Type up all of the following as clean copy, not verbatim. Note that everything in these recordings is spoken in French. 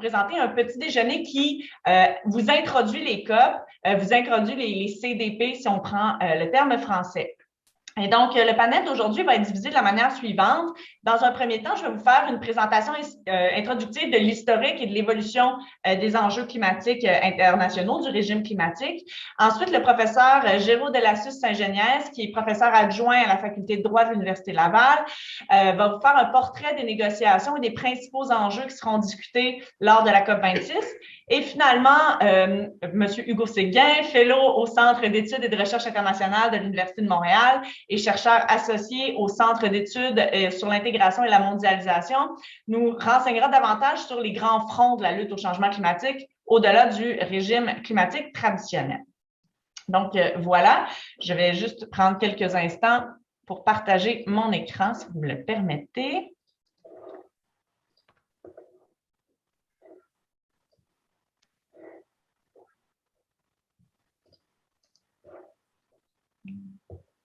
présenter un petit déjeuner qui vous introduit les COP, vous introduit les CDP si on prend le terme français. Et donc, le panel d'aujourd'hui va être divisé de la manière suivante. Dans un premier temps, je vais vous faire une présentation introductive de l'historique et de l'évolution des enjeux climatiques internationaux, du régime climatique. Ensuite, le professeur Géraud Delassus-Saint-Geniès, qui est professeur adjoint à la faculté de droit de l'Université Laval, va vous faire un portrait des négociations et des principaux enjeux qui seront discutés lors de la COP26. Et finalement, M. Hugo Séguin, fellow au Centre d'études et de recherche internationale de l'Université de Montréal et chercheur associé au Centre d'études sur l'intégration et la mondialisation, nous renseignera davantage sur les grands fronts de la lutte au changement climatique au-delà du régime climatique traditionnel. Donc, voilà, je vais juste prendre quelques instants pour partager mon écran, si vous me le permettez.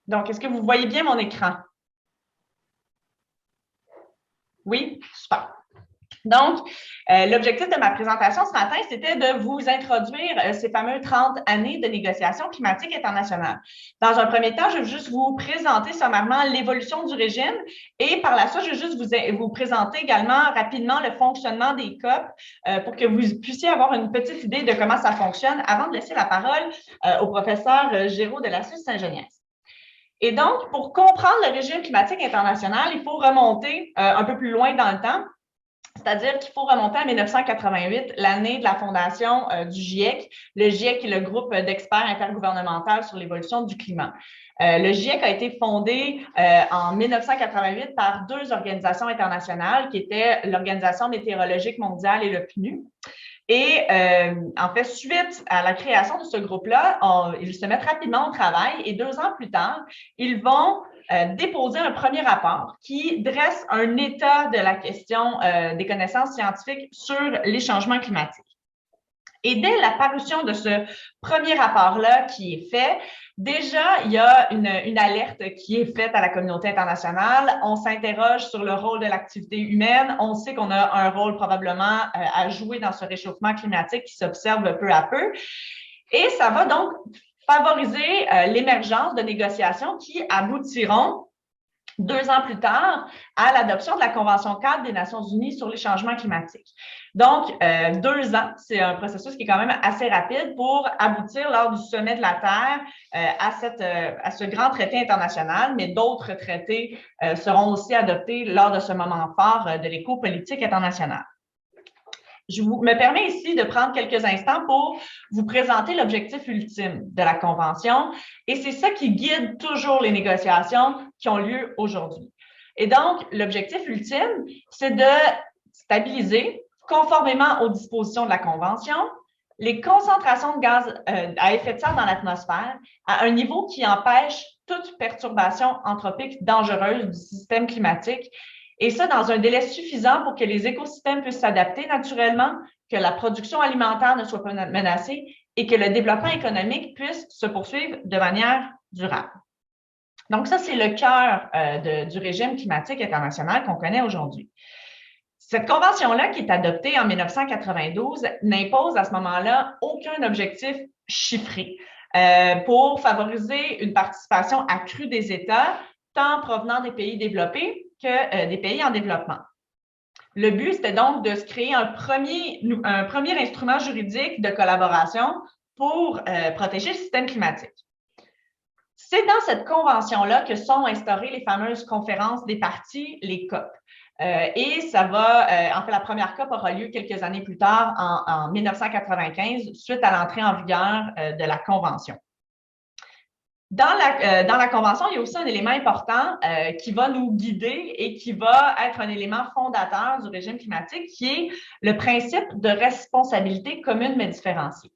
Donc, est-ce que vous voyez bien mon écran? Oui? Super. Donc, l'objectif de ma présentation ce matin, c'était de vous introduire ces fameux 30 années de négociations climatiques internationales. Dans un premier temps, je vais juste vous présenter sommairement l'évolution du régime et par la suite, je vais juste vous présenter également rapidement le fonctionnement des COP pour que vous puissiez avoir une petite idée de comment ça fonctionne avant de laisser la parole au professeur Géraud Delassus-Saint-Geniès. Et donc, pour comprendre le régime climatique international, il faut remonter un peu plus loin dans le temps, c'est-à-dire qu'il faut remonter à 1988, l'année de la fondation du GIEC. Le GIEC est le groupe d'experts intergouvernemental sur l'évolution du climat. Le GIEC a été fondé en 1988 par deux organisations internationales qui étaient l'Organisation météorologique mondiale et le PNU. Et en fait, suite à la création de ce groupe-là, ils se mettent rapidement au travail et 2 ans plus tard, ils vont déposer un premier rapport qui dresse un état de la question des connaissances scientifiques sur les changements climatiques. Et dès la parution de ce premier rapport-là qui est fait, déjà, il y a une alerte qui est faite à la communauté internationale. On s'interroge sur le rôle de l'activité humaine. On sait qu'on a un rôle probablement à jouer dans ce réchauffement climatique qui s'observe peu à peu. Et ça va donc favoriser l'émergence de négociations qui aboutiront 2 ans plus tard, à l'adoption de la Convention-cadre des Nations unies sur les changements climatiques. Donc, 2 ans, c'est un processus qui est quand même assez rapide pour aboutir lors du sommet de la Terre à ce grand traité international, mais d'autres traités seront aussi adoptés lors de ce moment fort de l'éco-politique internationale. Je me permets ici de prendre quelques instants pour vous présenter l'objectif ultime de la Convention et c'est ça qui guide toujours les négociations qui ont lieu aujourd'hui. Et donc, l'objectif ultime, c'est de stabiliser, conformément aux dispositions de la Convention, les concentrations de gaz à effet de serre dans l'atmosphère à un niveau qui empêche toute perturbation anthropique dangereuse du système climatique. Et ça, dans un délai suffisant pour que les écosystèmes puissent s'adapter naturellement, que la production alimentaire ne soit pas menacée et que le développement économique puisse se poursuivre de manière durable. Donc, ça, c'est le cœur du régime climatique international qu'on connaît aujourd'hui. Cette convention-là, qui est adoptée en 1992, n'impose à ce moment-là aucun objectif chiffré pour favoriser une participation accrue des États, tant provenant des pays développés que des pays en développement. Le but, c'était donc de se créer un premier instrument juridique de collaboration pour protéger le système climatique. C'est dans cette convention-là que sont instaurées les fameuses conférences des parties, les COP. Et ça va, en fait, la première COP aura lieu quelques années plus tard, en 1995, suite à l'entrée en vigueur de la Convention. Dans la Convention, il y a aussi un élément important qui va nous guider et qui va être un élément fondateur du régime climatique, qui est le principe de responsabilité commune mais différenciée.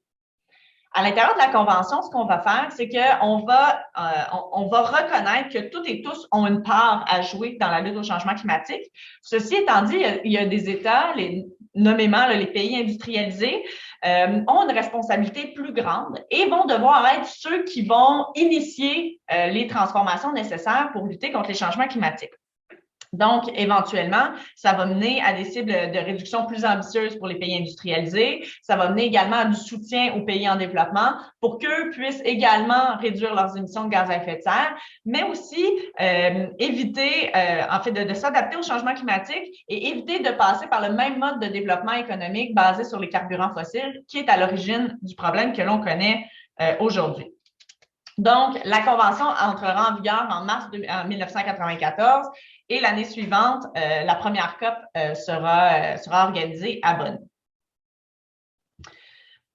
À l'intérieur de la Convention, ce qu'on va faire, c'est qu'on va reconnaître que toutes et tous ont une part à jouer dans la lutte au changement climatique. Ceci étant dit, il y a des États, nommément les pays industrialisés, ont une responsabilité plus grande et vont devoir être ceux qui vont initier les transformations nécessaires pour lutter contre les changements climatiques. Donc, éventuellement, ça va mener à des cibles de réduction plus ambitieuses pour les pays industrialisés. Ça va mener également à du soutien aux pays en développement pour qu'eux puissent également réduire leurs émissions de gaz à effet de serre, mais aussi éviter, en fait, de s'adapter au changement climatique et éviter de passer par le même mode de développement économique basé sur les carburants fossiles qui est à l'origine du problème que l'on connaît aujourd'hui. Donc, la Convention entrera en vigueur en mars 1994 et l'année suivante, la première COP sera organisée à Bonn.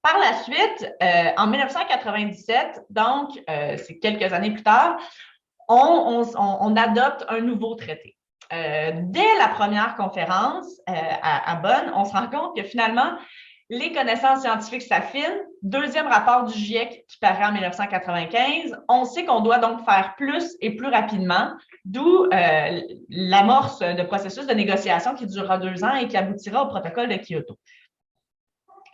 Par la suite, en 1997, donc c'est quelques années plus tard, on adopte un nouveau traité. Dès la première conférence à Bonn, on se rend compte que finalement, les connaissances scientifiques s'affinent. Deuxième rapport du GIEC qui paraît en 1995. On sait qu'on doit donc faire plus et plus rapidement, d'où l'amorce de processus de négociation qui durera 2 ans et qui aboutira au protocole de Kyoto.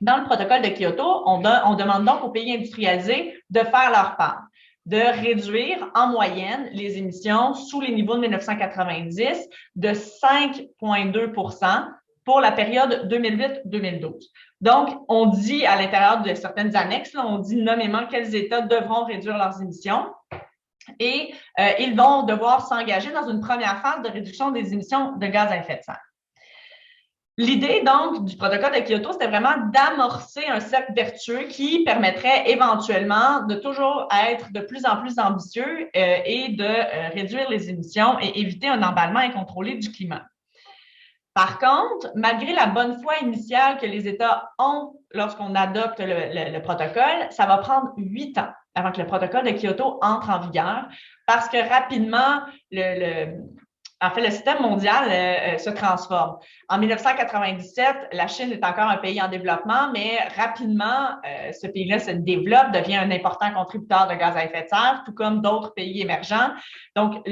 Dans le protocole de Kyoto, on demande donc aux pays industrialisés de faire leur part, de réduire en moyenne les émissions sous les niveaux de 1990 de 5,2 pour la période 2008-2012. Donc, on dit à l'intérieur de certaines annexes, là, on dit nommément quels États devront réduire leurs émissions et ils vont devoir s'engager dans une première phase de réduction des émissions de gaz à effet de serre. L'idée, donc, du protocole de Kyoto, c'était vraiment d'amorcer un cercle vertueux qui permettrait éventuellement de toujours être de plus en plus ambitieux et de réduire les émissions et éviter un emballement incontrôlé du climat. Par contre, malgré la bonne foi initiale que les États ont lorsqu'on adopte le protocole, ça va prendre 8 ans avant que le protocole de Kyoto entre en vigueur parce que rapidement, le système mondial se transforme. En 1997, la Chine est encore un pays en développement, mais rapidement, ce pays-là se développe, devient un important contributeur de gaz à effet de serre, tout comme d'autres pays émergents. Donc,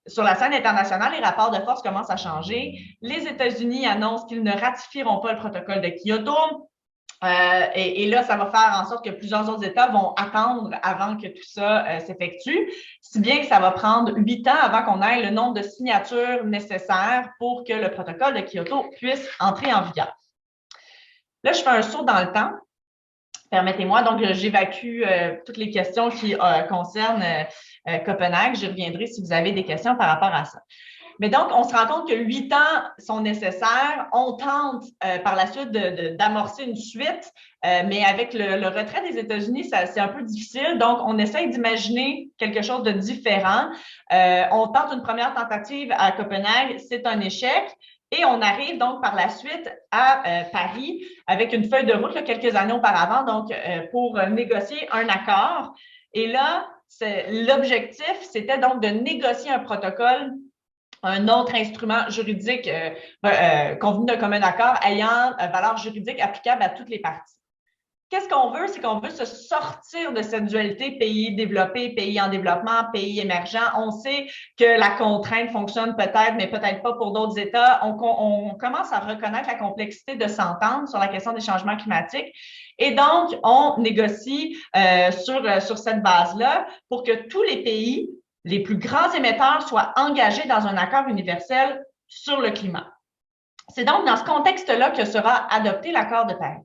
sur la scène internationale, les rapports de force commencent à changer. Les États-Unis annoncent qu'ils ne ratifieront pas le protocole de Kyoto. Et là, ça va faire en sorte que plusieurs autres États vont attendre avant que tout ça s'effectue, si bien que ça va prendre 8 ans avant qu'on ait le nombre de signatures nécessaires pour que le protocole de Kyoto puisse entrer en vigueur. Là, je fais un saut dans le temps. Permettez-moi, donc j'évacue toutes les questions qui concernent Copenhague. J'y reviendrai si vous avez des questions par rapport à ça. Mais donc, on se rend compte que 8 ans sont nécessaires. On tente par la suite d'amorcer une suite, mais avec le retrait des États-Unis, c'est un peu difficile. Donc, on essaye d'imaginer quelque chose de différent. On tente une première tentative à Copenhague, c'est un échec. Et on arrive donc par la suite à Paris avec une feuille de route là, quelques années auparavant, donc pour négocier un accord. Et là, l'objectif, c'était donc de négocier un protocole, un autre instrument juridique convenu d'un commun accord ayant valeur juridique applicable à toutes les parties. Qu'est-ce qu'on veut? C'est qu'on veut se sortir de cette dualité pays développé, pays en développement, pays émergent. On sait que la contrainte fonctionne peut-être, mais peut-être pas pour d'autres États. On commence à reconnaître la complexité de s'entendre sur la question des changements climatiques. Et donc, on négocie sur cette base-là pour que tous les pays, les plus grands émetteurs, soient engagés dans un accord universel sur le climat. C'est donc dans ce contexte-là que sera adopté l'accord de Paris.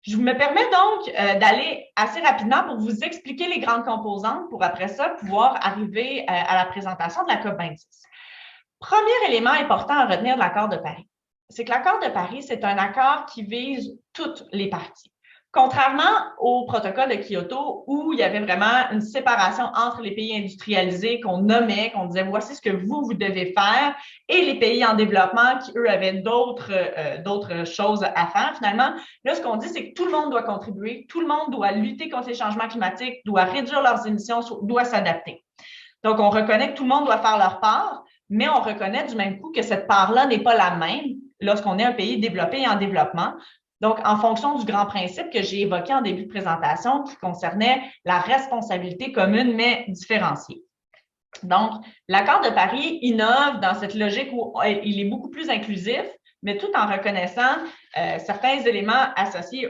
Je me permets donc d'aller assez rapidement pour vous expliquer les grandes composantes pour après ça pouvoir arriver à la présentation de la COP26. Premier élément important à retenir de l'accord de Paris, c'est que l'accord de Paris, c'est un accord qui vise toutes les parties. Contrairement au protocole de Kyoto, où il y avait vraiment une séparation entre les pays industrialisés qu'on nommait, qu'on disait voici ce que vous devez faire, et les pays en développement qui, eux, avaient d'autres choses à faire, finalement, là, ce qu'on dit, c'est que tout le monde doit contribuer, tout le monde doit lutter contre les changements climatiques, doit réduire leurs émissions, doit s'adapter. Donc, on reconnaît que tout le monde doit faire leur part, mais on reconnaît du même coup que cette part-là n'est pas la même lorsqu'on est un pays développé et en développement. Donc, en fonction du grand principe que j'ai évoqué en début de présentation, qui concernait la responsabilité commune, mais différenciée. Donc, l'accord de Paris innove dans cette logique où il est beaucoup plus inclusif, mais tout en reconnaissant certains éléments associés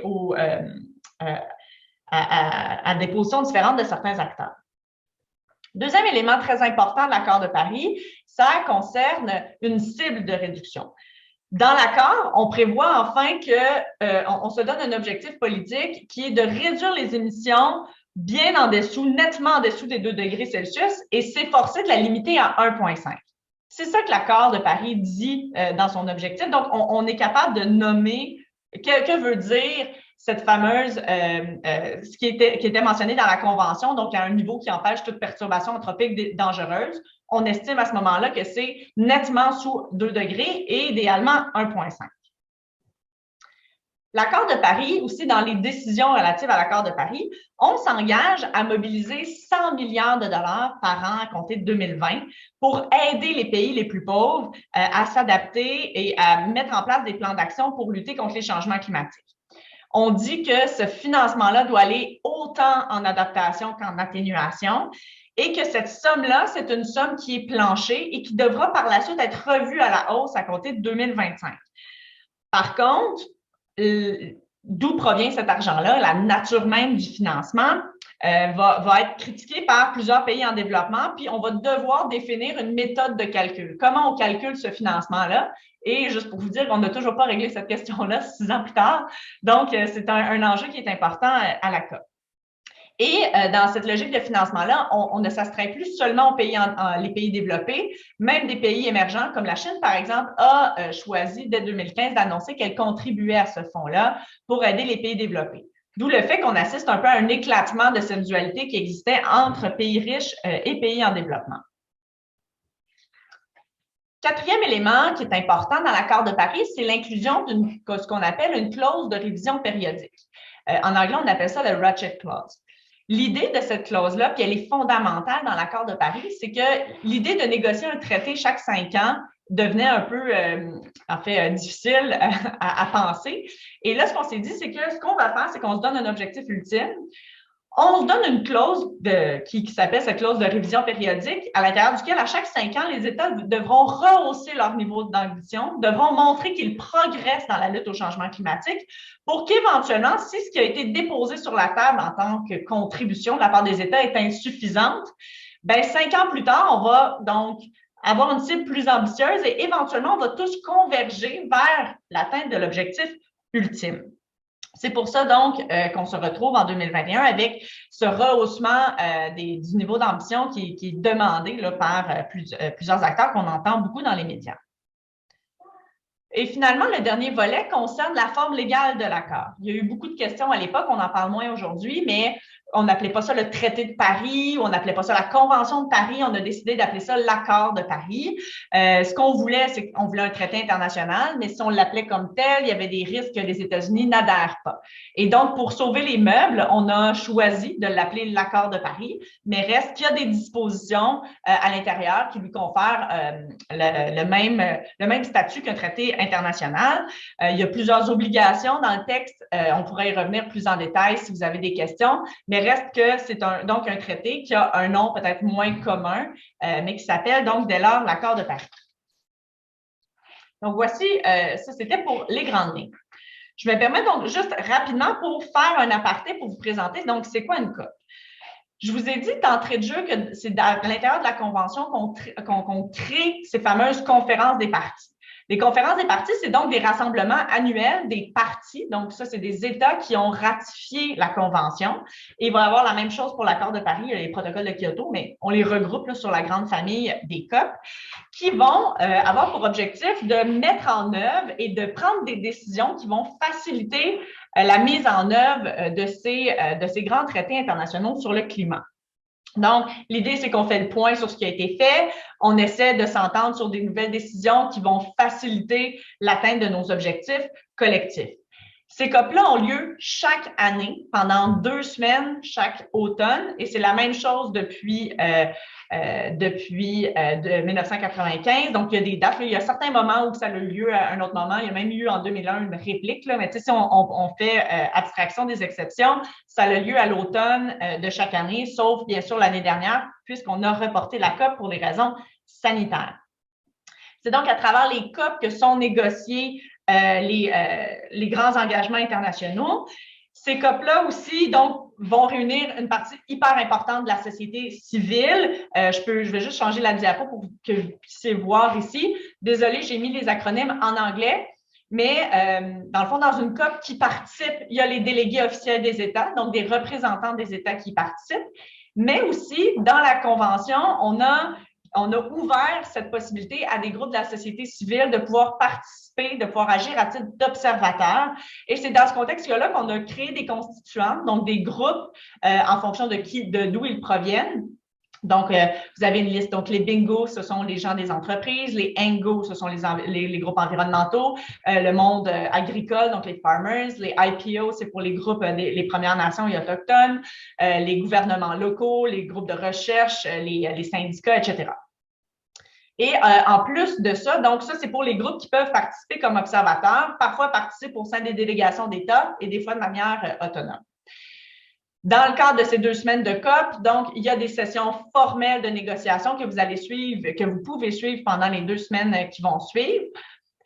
à des positions différentes de certains acteurs. Deuxième élément très important de l'accord de Paris, ça concerne une cible de réduction. Dans l'accord, on prévoit enfin qu'on se donne un objectif politique qui est de réduire les émissions bien en dessous, nettement en dessous des 2 degrés Celsius et s'efforcer de la limiter à 1,5. C'est ça que l'accord de Paris dit dans son objectif. Donc, on est capable de nommer que veut dire cette fameuse, ce qui était mentionné dans la Convention, donc à un niveau qui empêche toute perturbation anthropique dangereuse. On estime à ce moment-là que c'est nettement sous 2 degrés et idéalement 1,5. L'accord de Paris, aussi dans les décisions relatives à l'accord de Paris, on s'engage à mobiliser 100 milliards de dollars par an à compter de 2020 pour aider les pays les plus pauvres à s'adapter et à mettre en place des plans d'action pour lutter contre les changements climatiques. On dit que ce financement-là doit aller autant en adaptation qu'en atténuation et que cette somme-là, c'est une somme qui est planchée et qui devra par la suite être revue à la hausse à compter de 2025. Par contre, d'où provient cet argent-là, la nature même du financement va être critiquée par plusieurs pays en développement, puis on va devoir définir une méthode de calcul. Comment on calcule ce financement-là? Et juste pour vous dire qu'on n'a toujours pas réglé cette question-là 6 ans plus tard. Donc, c'est un enjeu qui est important à la COP. Et dans cette logique de financement-là, on ne s'astreint plus seulement aux pays les pays développés, même des pays émergents comme la Chine, par exemple, a choisi dès 2015 d'annoncer qu'elle contribuait à ce fonds-là pour aider les pays développés. D'où le fait qu'on assiste un peu à un éclatement de cette dualité qui existait entre pays riches et pays en développement. Quatrième élément qui est important dans l'accord de Paris, c'est l'inclusion de ce qu'on appelle une clause de révision périodique. En anglais, on appelle ça le Ratchet Clause. L'idée de cette clause-là, puis elle est fondamentale dans l'accord de Paris, c'est que l'idée de négocier un traité chaque 5 ans devenait un peu, difficile à penser. Et là, ce qu'on s'est dit, c'est que ce qu'on va faire, c'est qu'on se donne un objectif ultime. On se donne une clause qui s'appelle cette clause de révision périodique, à l'intérieur duquel, à chaque 5 ans, les États devront rehausser leur niveau d'ambition, devront montrer qu'ils progressent dans la lutte au changement climatique pour qu'éventuellement, si ce qui a été déposé sur la table en tant que contribution de la part des États est insuffisante, bien, 5 ans plus tard, on va donc avoir une cible plus ambitieuse et éventuellement, on va tous converger vers l'atteinte de l'objectif ultime. C'est pour ça, donc, qu'on se retrouve en 2021 avec ce rehaussement du niveau d'ambition qui est demandé là, par plusieurs acteurs qu'on entend beaucoup dans les médias. Et finalement, le dernier volet concerne la forme légale de l'accord. Il y a eu beaucoup de questions à l'époque, on en parle moins aujourd'hui, mais on n'appelait pas ça le traité de Paris, on n'appelait pas ça la Convention de Paris, on a décidé d'appeler ça l'accord de Paris. Ce qu'on voulait, c'est qu'on voulait un traité international, mais si on l'appelait comme tel, il y avait des risques que les États-Unis n'adhèrent pas. Et donc, pour sauver les meubles, on a choisi de l'appeler l'accord de Paris, mais reste qu'il y a des dispositions à l'intérieur qui lui confèrent le même statut qu'un traité international. Il y a plusieurs obligations dans le texte. On pourrait y revenir plus en détail si vous avez des questions, mais reste que c'est donc un traité qui a un nom peut-être moins commun, mais qui s'appelle donc dès lors l'accord de Paris. Donc voici, ça c'était pour les grandes lignes. Je me permets donc juste rapidement pour faire un aparté pour vous présenter. Donc, c'est quoi une COP? Je vous ai dit d'entrée de jeu que c'est à l'intérieur de la Convention qu'on crée ces fameuses conférences des parties. Les conférences des parties, c'est donc des rassemblements annuels des parties. Donc, ça, c'est des États qui ont ratifié la Convention. Et il va y avoir la même chose pour l'accord de Paris, les protocoles de Kyoto, mais on les regroupe là, sur la grande famille des COP, qui vont avoir pour objectif de mettre en œuvre et de prendre des décisions qui vont faciliter la mise en œuvre de ces grands traités internationaux sur le climat. Donc, l'idée, c'est qu'on fait le point sur ce qui a été fait. On essaie de s'entendre sur des nouvelles décisions qui vont faciliter l'atteinte de nos objectifs collectifs. Ces COP-là ont lieu chaque année, pendant 2 semaines, chaque automne, et c'est la même chose depuis 1995. Donc, il y a des dates. Il y a certains moments où ça a eu lieu à un autre moment. Il y a même eu en 2001 une réplique, là, mais tu sais, si on fait abstraction des exceptions, ça a lieu à l'automne de chaque année, sauf bien sûr l'année dernière, puisqu'on a reporté la COP pour des raisons sanitaires. C'est donc à travers les COP que sont négociés les grands engagements internationaux. Ces COP-là aussi, donc, vont réunir une partie hyper importante de la société civile. Je vais juste changer la diapo pour que vous puissiez voir ici. Désolée, j'ai mis les acronymes en anglais. Mais dans le fond, dans une COP qui participe, il y a les délégués officiels des États, donc des représentants des États qui participent. Mais aussi, dans la Convention, on a ouvert cette possibilité à des groupes de la société civile de pouvoir participer, de pouvoir agir à titre d'observateur. Et c'est dans ce contexte-là qu'on a créé des constituants, donc des groupes en fonction de d'où ils proviennent. Donc, vous avez une liste. Donc, les bingos, ce sont les gens des entreprises. Les engos, ce sont les groupes environnementaux. Le monde agricole, donc les farmers. Les IPO, c'est pour les groupes les Premières Nations et autochtones. Les gouvernements locaux, les groupes de recherche, les syndicats, etc. Et en plus de ça, donc ça, c'est pour les groupes qui peuvent participer comme observateurs, parfois participent au sein des délégations d'État et des fois de manière autonome. Dans le cadre de ces 2 semaines de COP, donc, il y a des sessions formelles de négociation que vous allez suivre, que vous pouvez suivre pendant les 2 semaines qui vont suivre.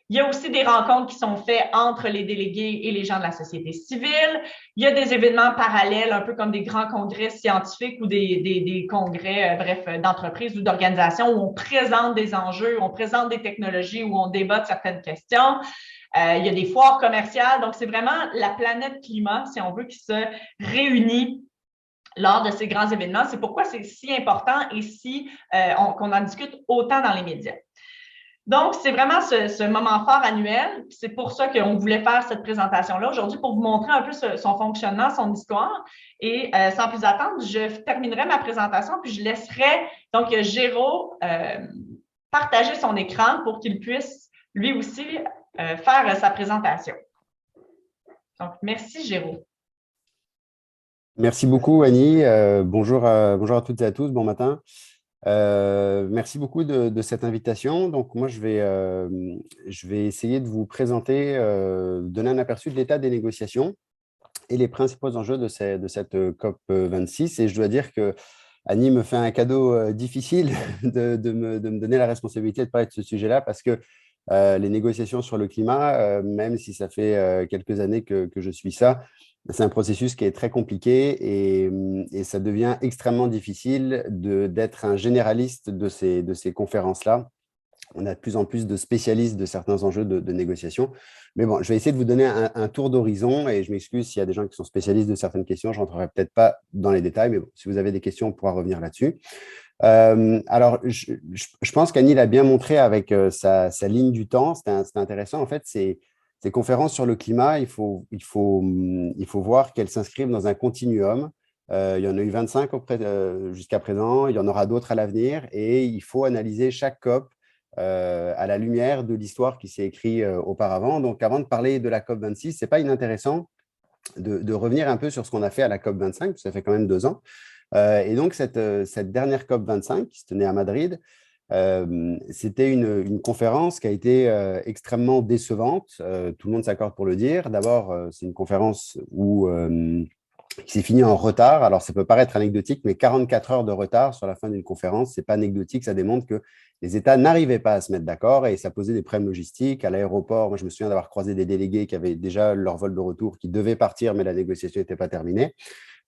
Il y a aussi des rencontres qui sont faites entre les délégués et les gens de la société civile. Il y a des événements parallèles, un peu comme des grands congrès scientifiques ou des congrès, d'entreprises ou d'organisations où on présente des enjeux, on présente des technologies, où on débat de certaines questions. Il y a des foires commerciales. Donc, c'est vraiment la planète climat, si on veut, qui se réunit lors de ces grands événements. C'est pourquoi c'est si important et qu'on en discute autant dans les médias. Donc, c'est vraiment ce moment fort annuel. C'est pour ça qu'on voulait faire cette présentation-là aujourd'hui, pour vous montrer un peu son fonctionnement, son histoire. Et sans plus attendre, je terminerai ma présentation, puis je laisserai donc Géraud partager son écran pour qu'il puisse lui aussi faire sa présentation. Donc, merci Géraud. Merci beaucoup Annie. Bonjour à toutes et à tous, bon matin. Merci beaucoup de cette invitation. Donc, moi, je vais essayer de vous présenter, donner un aperçu de l'état des négociations et les principaux enjeux de cette COP26. Et je dois dire que Annie me fait un cadeau difficile de me donner la responsabilité de parler de ce sujet-là parce que les négociations sur le climat, même si ça fait quelques années que je suis ça, c'est un processus qui est très compliqué et ça devient extrêmement difficile d'être un généraliste de ces conférences-là. On a de plus en plus de spécialistes de certains enjeux de négociation. Mais bon, je vais essayer de vous donner un tour d'horizon et je m'excuse s'il y a des gens qui sont spécialistes de certaines questions. Je ne rentrerai peut-être pas dans les détails, mais bon, si vous avez des questions, on pourra revenir là-dessus. Alors, je pense qu'Annie l'a bien montré avec sa ligne du temps. C'était intéressant. En fait, ces conférences sur le climat, il faut voir qu'elles s'inscrivent dans un continuum. Il y en a eu 25 jusqu'à présent. Il y en aura d'autres à l'avenir. Et il faut analyser chaque COP à la lumière de l'histoire qui s'est écrite auparavant. Donc, avant de parler de la COP26, ce n'est pas inintéressant de revenir un peu sur ce qu'on a fait à la COP25, ça fait quand même 2 ans. Et donc, cette dernière COP25 qui se tenait à Madrid, c'était une conférence qui a été extrêmement décevante. Tout le monde s'accorde pour le dire. D'abord, c'est une conférence qui s'est finie en retard. Alors, ça peut paraître anecdotique, mais 44 heures de retard sur la fin d'une conférence, ce n'est pas anecdotique. Ça démontre que les États n'arrivaient pas à se mettre d'accord et ça posait des problèmes logistiques. À l'aéroport, moi, je me souviens d'avoir croisé des délégués qui avaient déjà leur vol de retour, qui devaient partir, mais la négociation n'était pas terminée.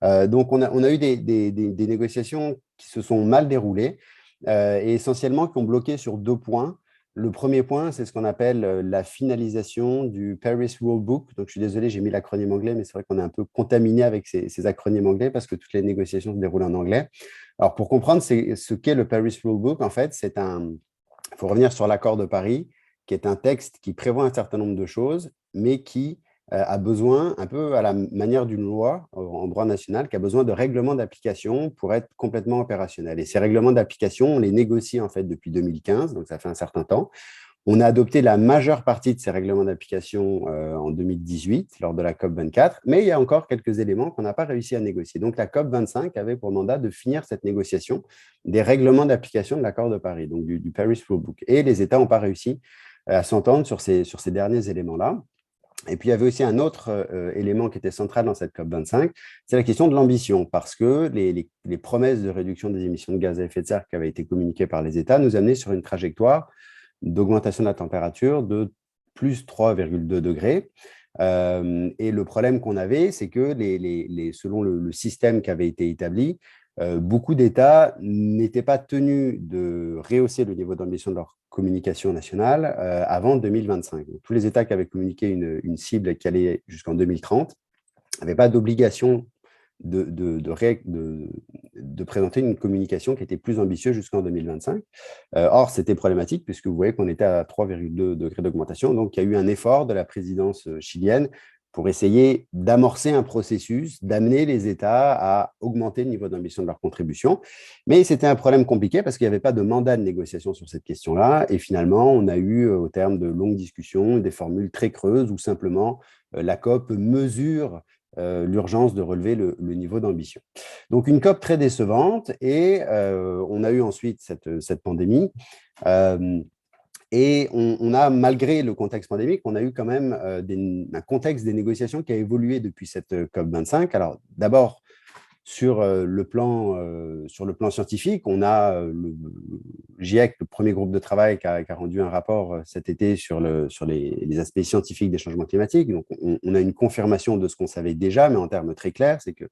Donc, on a eu des négociations qui se sont mal déroulées et essentiellement qui ont bloqué sur 2 points. Le premier point, c'est ce qu'on appelle la finalisation du Paris Rule Book. Donc, je suis désolé, j'ai mis l'acronyme anglais, mais c'est vrai qu'on est un peu contaminé avec ces acronymes anglais parce que toutes les négociations se déroulent en anglais. Alors, pour comprendre ce qu'est le Paris Rule Book, en fait, il faut revenir sur l'accord de Paris, qui est un texte qui prévoit un certain nombre de choses, mais qui a besoin, un peu à la manière d'une loi en droit national, qui a besoin de règlements d'application pour être complètement opérationnel. Et ces règlements d'application, on les négocie en fait depuis 2015, donc ça fait un certain temps. On a adopté la majeure partie de ces règlements d'application en 2018, lors de la COP24, mais il y a encore quelques éléments qu'on n'a pas réussi à négocier. Donc la COP25 avait pour mandat de finir cette négociation des règlements d'application de l'accord de Paris, donc du Paris Rule Book. Et les États n'ont pas réussi à s'entendre sur ces derniers éléments-là. Et puis, il y avait aussi un autre élément qui était central dans cette COP25, c'est la question de l'ambition, parce que les promesses de réduction des émissions de gaz à effet de serre qui avaient été communiquées par les États nous amenaient sur une trajectoire d'augmentation de la température de plus 3,2 degrés. Et le problème qu'on avait, c'est que selon le système qui avait été établi, beaucoup d'États n'étaient pas tenus de rehausser le niveau d'ambition de leur communication nationale avant 2025. Donc, tous les États qui avaient communiqué une cible qui allait jusqu'en 2030 n'avaient pas d'obligation de présenter une communication qui était plus ambitieuse jusqu'en 2025. Or, c'était problématique puisque vous voyez qu'on était à 3,2 degrés d'augmentation. Donc, il y a eu un effort de la présidence chilienne pour essayer d'amorcer un processus, d'amener les États à augmenter le niveau d'ambition de leur contribution. Mais c'était un problème compliqué parce qu'il n'y avait pas de mandat de négociation sur cette question-là. Et finalement, on a eu, au terme de longues discussions, des formules très creuses où simplement la COP mesure l'urgence de relever le niveau d'ambition. Donc, une COP très décevante et on a eu ensuite cette pandémie. Et on a, malgré le contexte pandémique, on a eu quand même un contexte des négociations qui a évolué depuis cette COP25. Alors, d'abord, sur le plan scientifique, on a le GIEC, le premier groupe de travail qui a rendu un rapport cet été sur les aspects scientifiques des changements climatiques. Donc, on a une confirmation de ce qu'on savait déjà, mais en termes très clairs, c'est que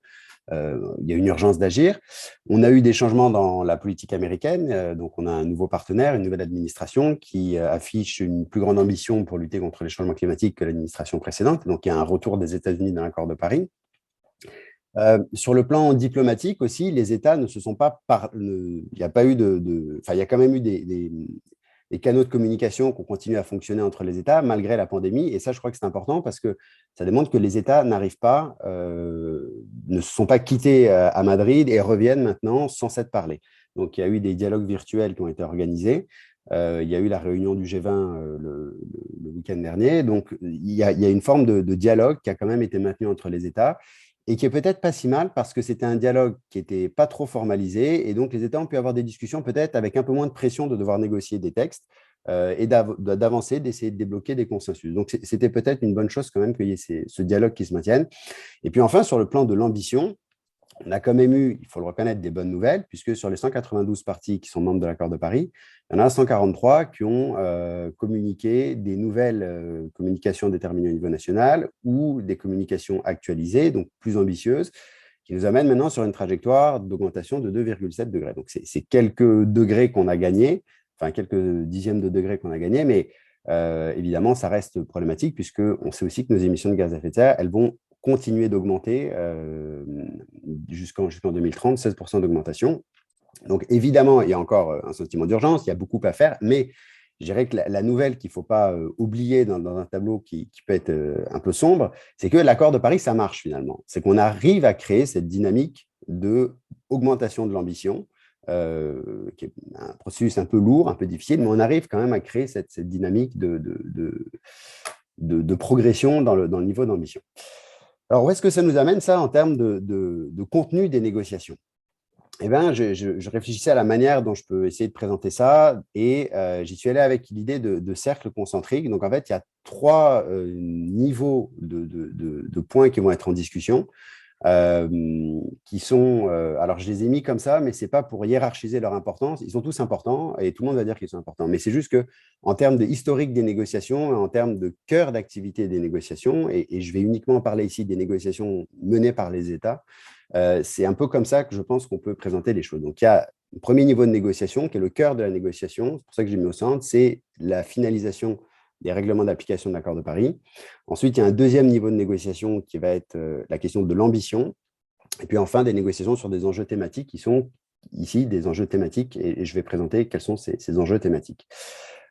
il y a une urgence d'agir. On a eu des changements dans la politique américaine. Donc, on a un nouveau partenaire, une nouvelle administration qui affiche une plus grande ambition pour lutter contre les changements climatiques que l'administration précédente. Donc, il y a un retour des États-Unis dans l'accord de Paris. Sur le plan diplomatique aussi, les États ne se sont pas... il n'y a pas eu enfin, il y a quand même eu des canaux de communication qui ont continué à fonctionner entre les États malgré la pandémie. Et ça, je crois que c'est important parce que ça démontre que les États n'arrivent pas, ne se sont pas quittés à Madrid et reviennent maintenant sans s'être parlé. Donc, il y a eu des dialogues virtuels qui ont été organisés. Il y a eu la réunion du G20 le week-end dernier. Donc, il y a une forme de dialogue qui a quand même été maintenu entre les États et qui est peut-être pas si mal parce que c'était un dialogue qui n'était pas trop formalisé et donc les États ont pu avoir des discussions peut-être avec un peu moins de pression de devoir négocier des textes et d'avancer, d'essayer de débloquer des consensus. Donc, c'était peut-être une bonne chose quand même qu'il y ait ce dialogue qui se maintienne. Et puis enfin, sur le plan de l'ambition, on a quand même eu, il faut le reconnaître, des bonnes nouvelles, puisque sur les 192 parties qui sont membres de l'accord de Paris, il y en a 143 qui ont communiqué des nouvelles communications déterminées au niveau national ou des communications actualisées, donc plus ambitieuses, qui nous amènent maintenant sur une trajectoire d'augmentation de 2,7 degrés. Donc, c'est quelques degrés qu'on a gagnés, enfin quelques dixièmes de degrés qu'on a gagnés, mais évidemment, ça reste problématique, puisqu'on sait aussi que nos émissions de gaz à effet de serre, elles vont continuer d'augmenter jusqu'en 2030, 16% d'augmentation. Donc, évidemment, il y a encore un sentiment d'urgence, il y a beaucoup à faire, mais je dirais que la nouvelle qu'il ne faut pas oublier dans un tableau qui peut être un peu sombre, c'est que l'accord de Paris, ça marche finalement. C'est qu'on arrive à créer cette dynamique d'augmentation de l'ambition, qui est un processus un peu lourd, un peu difficile, mais on arrive quand même à créer cette dynamique de progression dans le niveau d'ambition. Alors, où est-ce que ça nous amène, ça, en termes de contenu des négociations? Eh bien, je réfléchissais à la manière dont je peux essayer de présenter ça et j'y suis allé avec l'idée de cercle concentrique. Donc, en fait, il y a trois niveaux de points qui vont être en discussion. Qui sont, alors je les ai mis comme ça, mais ce n'est pas pour hiérarchiser leur importance. Ils sont tous importants et tout le monde va dire qu'ils sont importants. Mais c'est juste qu'en termes de historique des négociations, en termes de cœur d'activité des négociations, et je vais uniquement parler ici des négociations menées par les États, c'est un peu comme ça que je pense qu'on peut présenter les choses. Donc, il y a le premier niveau de négociation qui est le cœur de la négociation. C'est pour ça que j'ai mis au centre, c'est la finalisation des règlements d'application de l'accord de Paris. Ensuite, il y a un deuxième niveau de négociation qui va être la question de l'ambition. Et puis enfin, des négociations sur des enjeux thématiques qui sont ici des enjeux thématiques et je vais présenter quels sont ces enjeux thématiques.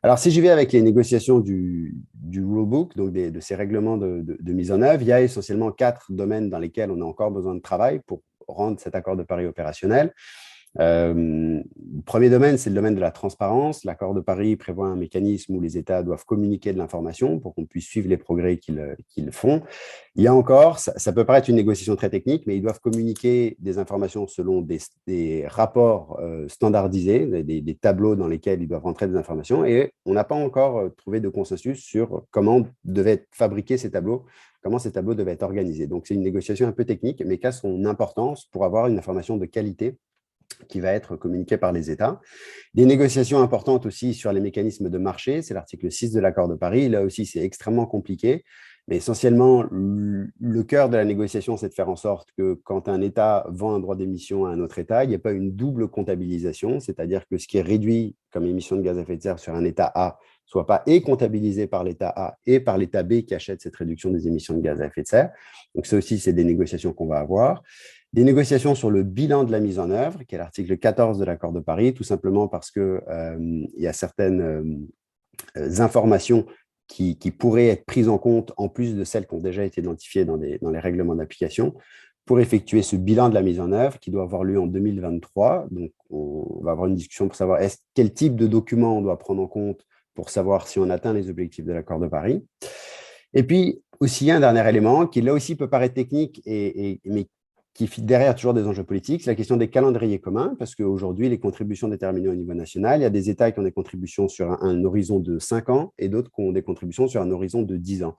Alors, si j'y vais avec les négociations du rulebook, donc de ces règlements de mise en œuvre, il y a essentiellement 4 domaines dans lesquels on a encore besoin de travail pour rendre cet accord de Paris opérationnel. Le premier domaine, c'est le domaine de la transparence. L'accord de Paris prévoit un mécanisme où les États doivent communiquer de l'information pour qu'on puisse suivre les progrès qu'ils font. Il y a encore, ça peut paraître une négociation très technique, mais ils doivent communiquer des informations selon des rapports standardisés, des tableaux dans lesquels ils doivent rentrer des informations. Et on n'a pas encore trouvé de consensus sur comment devaient être fabriqués ces tableaux, comment ces tableaux devaient être organisés. Donc, c'est une négociation un peu technique, mais qui a son importance pour avoir une information de qualité qui va être communiqué par les États. Des négociations importantes aussi sur les mécanismes de marché, c'est l'article 6 de l'accord de Paris. Là aussi, c'est extrêmement compliqué. Mais essentiellement, le cœur de la négociation, c'est de faire en sorte que quand un État vend un droit d'émission à un autre État, il n'y ait pas une double comptabilisation, c'est-à-dire que ce qui est réduit comme émission de gaz à effet de serre sur un État A soit pas et comptabilisé par l'État A et par l'État B qui achète cette réduction des émissions de gaz à effet de serre. Donc ça aussi, c'est des négociations qu'on va avoir. Des négociations sur le bilan de la mise en œuvre, qui est l'article 14 de l'accord de Paris, tout simplement parce qu'il y a certaines informations qui pourraient être prises en compte, en plus de celles qui ont déjà été identifiées dans les règlements d'application, pour effectuer ce bilan de la mise en œuvre qui doit avoir lieu en 2023. Donc, on va avoir une discussion pour savoir quel type de documents on doit prendre en compte pour savoir si on atteint les objectifs de l'accord de Paris. Et puis, aussi, un dernier élément qui, là aussi, peut paraître technique, mais qui fit derrière toujours des enjeux politiques, c'est la question des calendriers communs, parce qu'aujourd'hui, les contributions déterminées au niveau national, il y a des États qui ont des contributions sur un horizon de 5 ans et d'autres qui ont des contributions sur un horizon de 10 ans.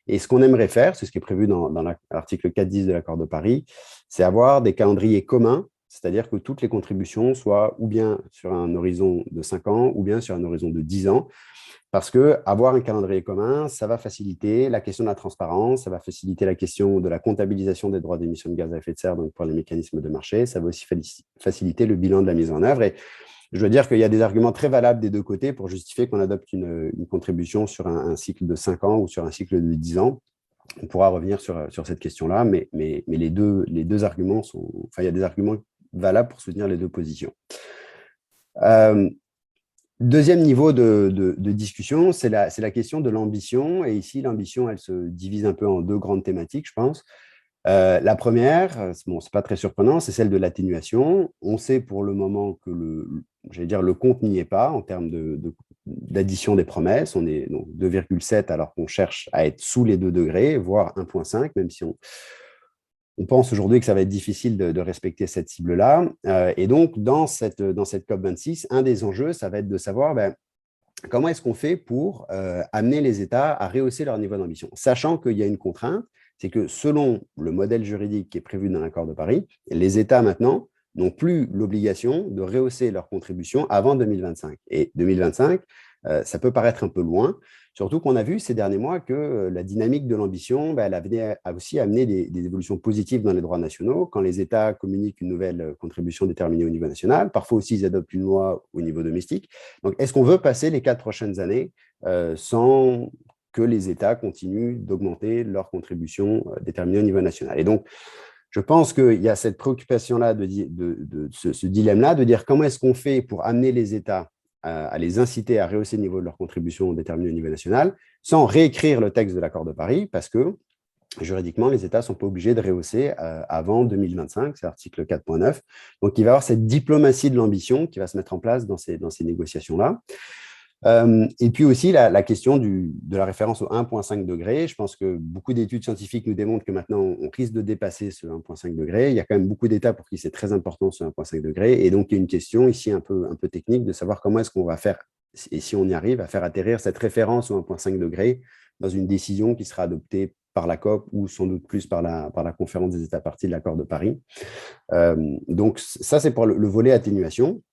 Et ce qu'on aimerait faire, c'est ce qui est prévu dans l'article 4.10 de l'accord de Paris, c'est avoir des calendriers communs, c'est-à-dire que toutes les contributions soient ou bien sur un horizon de 5 ans ou bien sur un horizon de 10 ans, parce qu'avoir un calendrier commun, ça va faciliter la question de la transparence, ça va faciliter la question de la comptabilisation des droits d'émission de gaz à effet de serre donc pour les mécanismes de marché, ça va aussi faciliter le bilan de la mise en œuvre. Et je veux dire qu'il y a des arguments très valables des deux côtés pour justifier qu'on adopte une contribution sur un cycle de 5 ans ou sur un cycle de 10 ans. On pourra revenir sur cette question-là, mais les deux arguments sont… Enfin, il y a des arguments valables pour soutenir les deux positions. Deuxième niveau de discussion, c'est la question de l'ambition. Et ici, l'ambition, elle se divise un peu en deux grandes thématiques, je pense. La première, bon, ce n'est pas très surprenant, c'est celle de l'atténuation. On sait pour le moment que le compte n'y est pas en termes d'addition des promesses. On est donc 2,7 alors qu'on cherche à être sous les 2 degrés, voire 1,5, même si on pense aujourd'hui que ça va être difficile de respecter cette cible-là. Et donc, dans cette COP26, un des enjeux, ça va être de savoir comment est-ce qu'on fait pour amener les États à rehausser leur niveau d'ambition, sachant qu'il y a une contrainte, c'est que selon le modèle juridique qui est prévu dans l'accord de Paris, les États maintenant n'ont plus l'obligation de rehausser leur contribution avant 2025. Et 2025, ça peut paraître un peu loin, surtout qu'on a vu ces derniers mois que la dynamique de l'ambition, elle a aussi amené des évolutions positives dans les droits nationaux. Quand les États communiquent une nouvelle contribution déterminée au niveau national, parfois aussi ils adoptent une loi au niveau domestique. Donc, est-ce qu'on veut passer les 4 prochaines années sans que les États continuent d'augmenter leur contribution déterminée au niveau national? Et donc, je pense qu'il y a cette préoccupation-là, ce dilemme-là, de dire comment est-ce qu'on fait pour amener les États à les inciter à rehausser le niveau de leur contribution déterminée au niveau national, sans réécrire le texte de l'accord de Paris, parce que juridiquement, les États ne sont pas obligés de rehausser avant 2025, c'est l'article 4.9. Donc, il va y avoir cette diplomatie de l'ambition qui va se mettre en place dans ces négociations-là. Et puis aussi la question de la référence au 1,5 degré. Je pense que beaucoup d'études scientifiques nous démontrent que maintenant, on risque de dépasser ce 1,5 degré. Il y a quand même beaucoup d'États pour qui c'est très important ce 1,5 degré. Et donc, il y a une question ici un peu technique de savoir comment est-ce qu'on va faire, et si on y arrive, à faire atterrir cette référence au 1,5 degré dans une décision qui sera adoptée par la COP ou sans doute plus par la conférence des États parties de l'accord de Paris. Donc, ça, c'est pour le volet atténuation.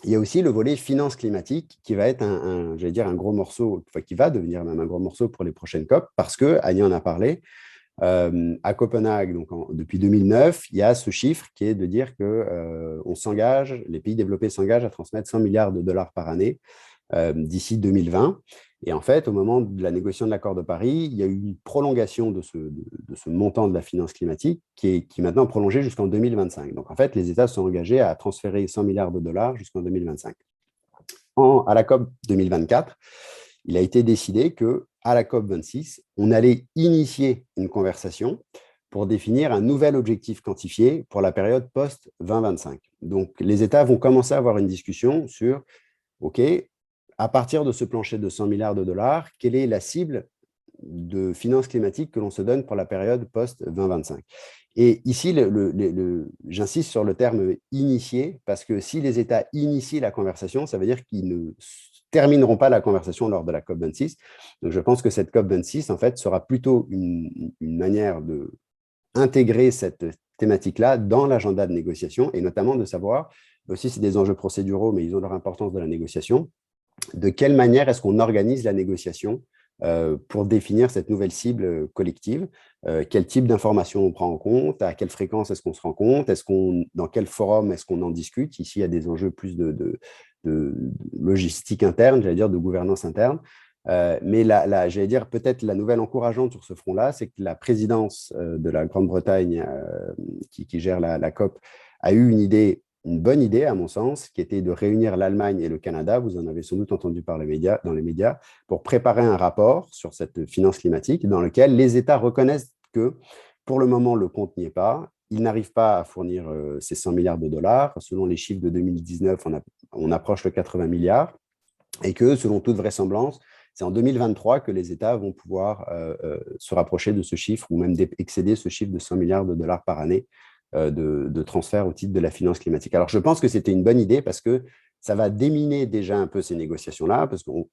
Il y a aussi le volet finance climatique qui va être un gros morceau, enfin, qui va devenir même un gros morceau pour les prochaines COP, parce que, Annie en a parlé, à Copenhague, donc depuis 2009, il y a ce chiffre qui est de dire que les pays développés s'engagent à transmettre 100 milliards de dollars par année d'ici 2020. Et en fait, au moment de la négociation de l'accord de Paris, il y a eu une prolongation de ce montant de la finance climatique qui est maintenant prolongé jusqu'en 2025. Donc, en fait, les États sont engagés à transférer 100 milliards de dollars jusqu'en 2025. À la COP 2024, il a été décidé qu'à la COP 26, on allait initier une conversation pour définir un nouvel objectif quantifié pour la période post-2025. Donc, les États vont commencer à avoir une discussion sur, OK, à partir de ce plancher de 100 milliards de dollars, quelle est la cible de finances climatiques que l'on se donne pour la période post-2025? Et ici, j'insiste sur le terme « initier » parce que si les États initient la conversation, ça veut dire qu'ils ne termineront pas la conversation lors de la COP26. Donc, je pense que cette COP26, en fait, sera plutôt une manière d'intégrer cette thématique-là dans l'agenda de négociation et notamment de savoir, aussi c'est des enjeux procéduraux, mais ils ont leur importance de la négociation, de quelle manière est-ce qu'on organise la négociation pour définir cette nouvelle cible collective. Quel type d'informations on prend en compte, à quelle fréquence est-ce qu'on se rend compte, dans quel forum est-ce qu'on en discute. Ici, il y a des enjeux plus de logistique interne, j'allais dire de gouvernance interne. Mais j'allais dire peut-être la nouvelle encourageante sur ce front-là, c'est que la présidence de la Grande-Bretagne qui gère la COP a eu une bonne idée, à mon sens, qui était de réunir l'Allemagne et le Canada, vous en avez sans doute entendu dans les médias, pour préparer un rapport sur cette finance climatique dans lequel les États reconnaissent que, pour le moment, le compte n'y est pas. Ils n'arrivent pas à fournir ces 100 milliards de dollars. Selon les chiffres de 2019, on approche le 80 milliards. Et que, selon toute vraisemblance, c'est en 2023 que les États vont pouvoir se rapprocher de ce chiffre ou même excéder ce chiffre de 100 milliards de dollars par année de transfert au titre de la finance climatique. Alors, je pense que c'était une bonne idée parce que ça va déminer déjà un peu ces négociations-là, parce qu'on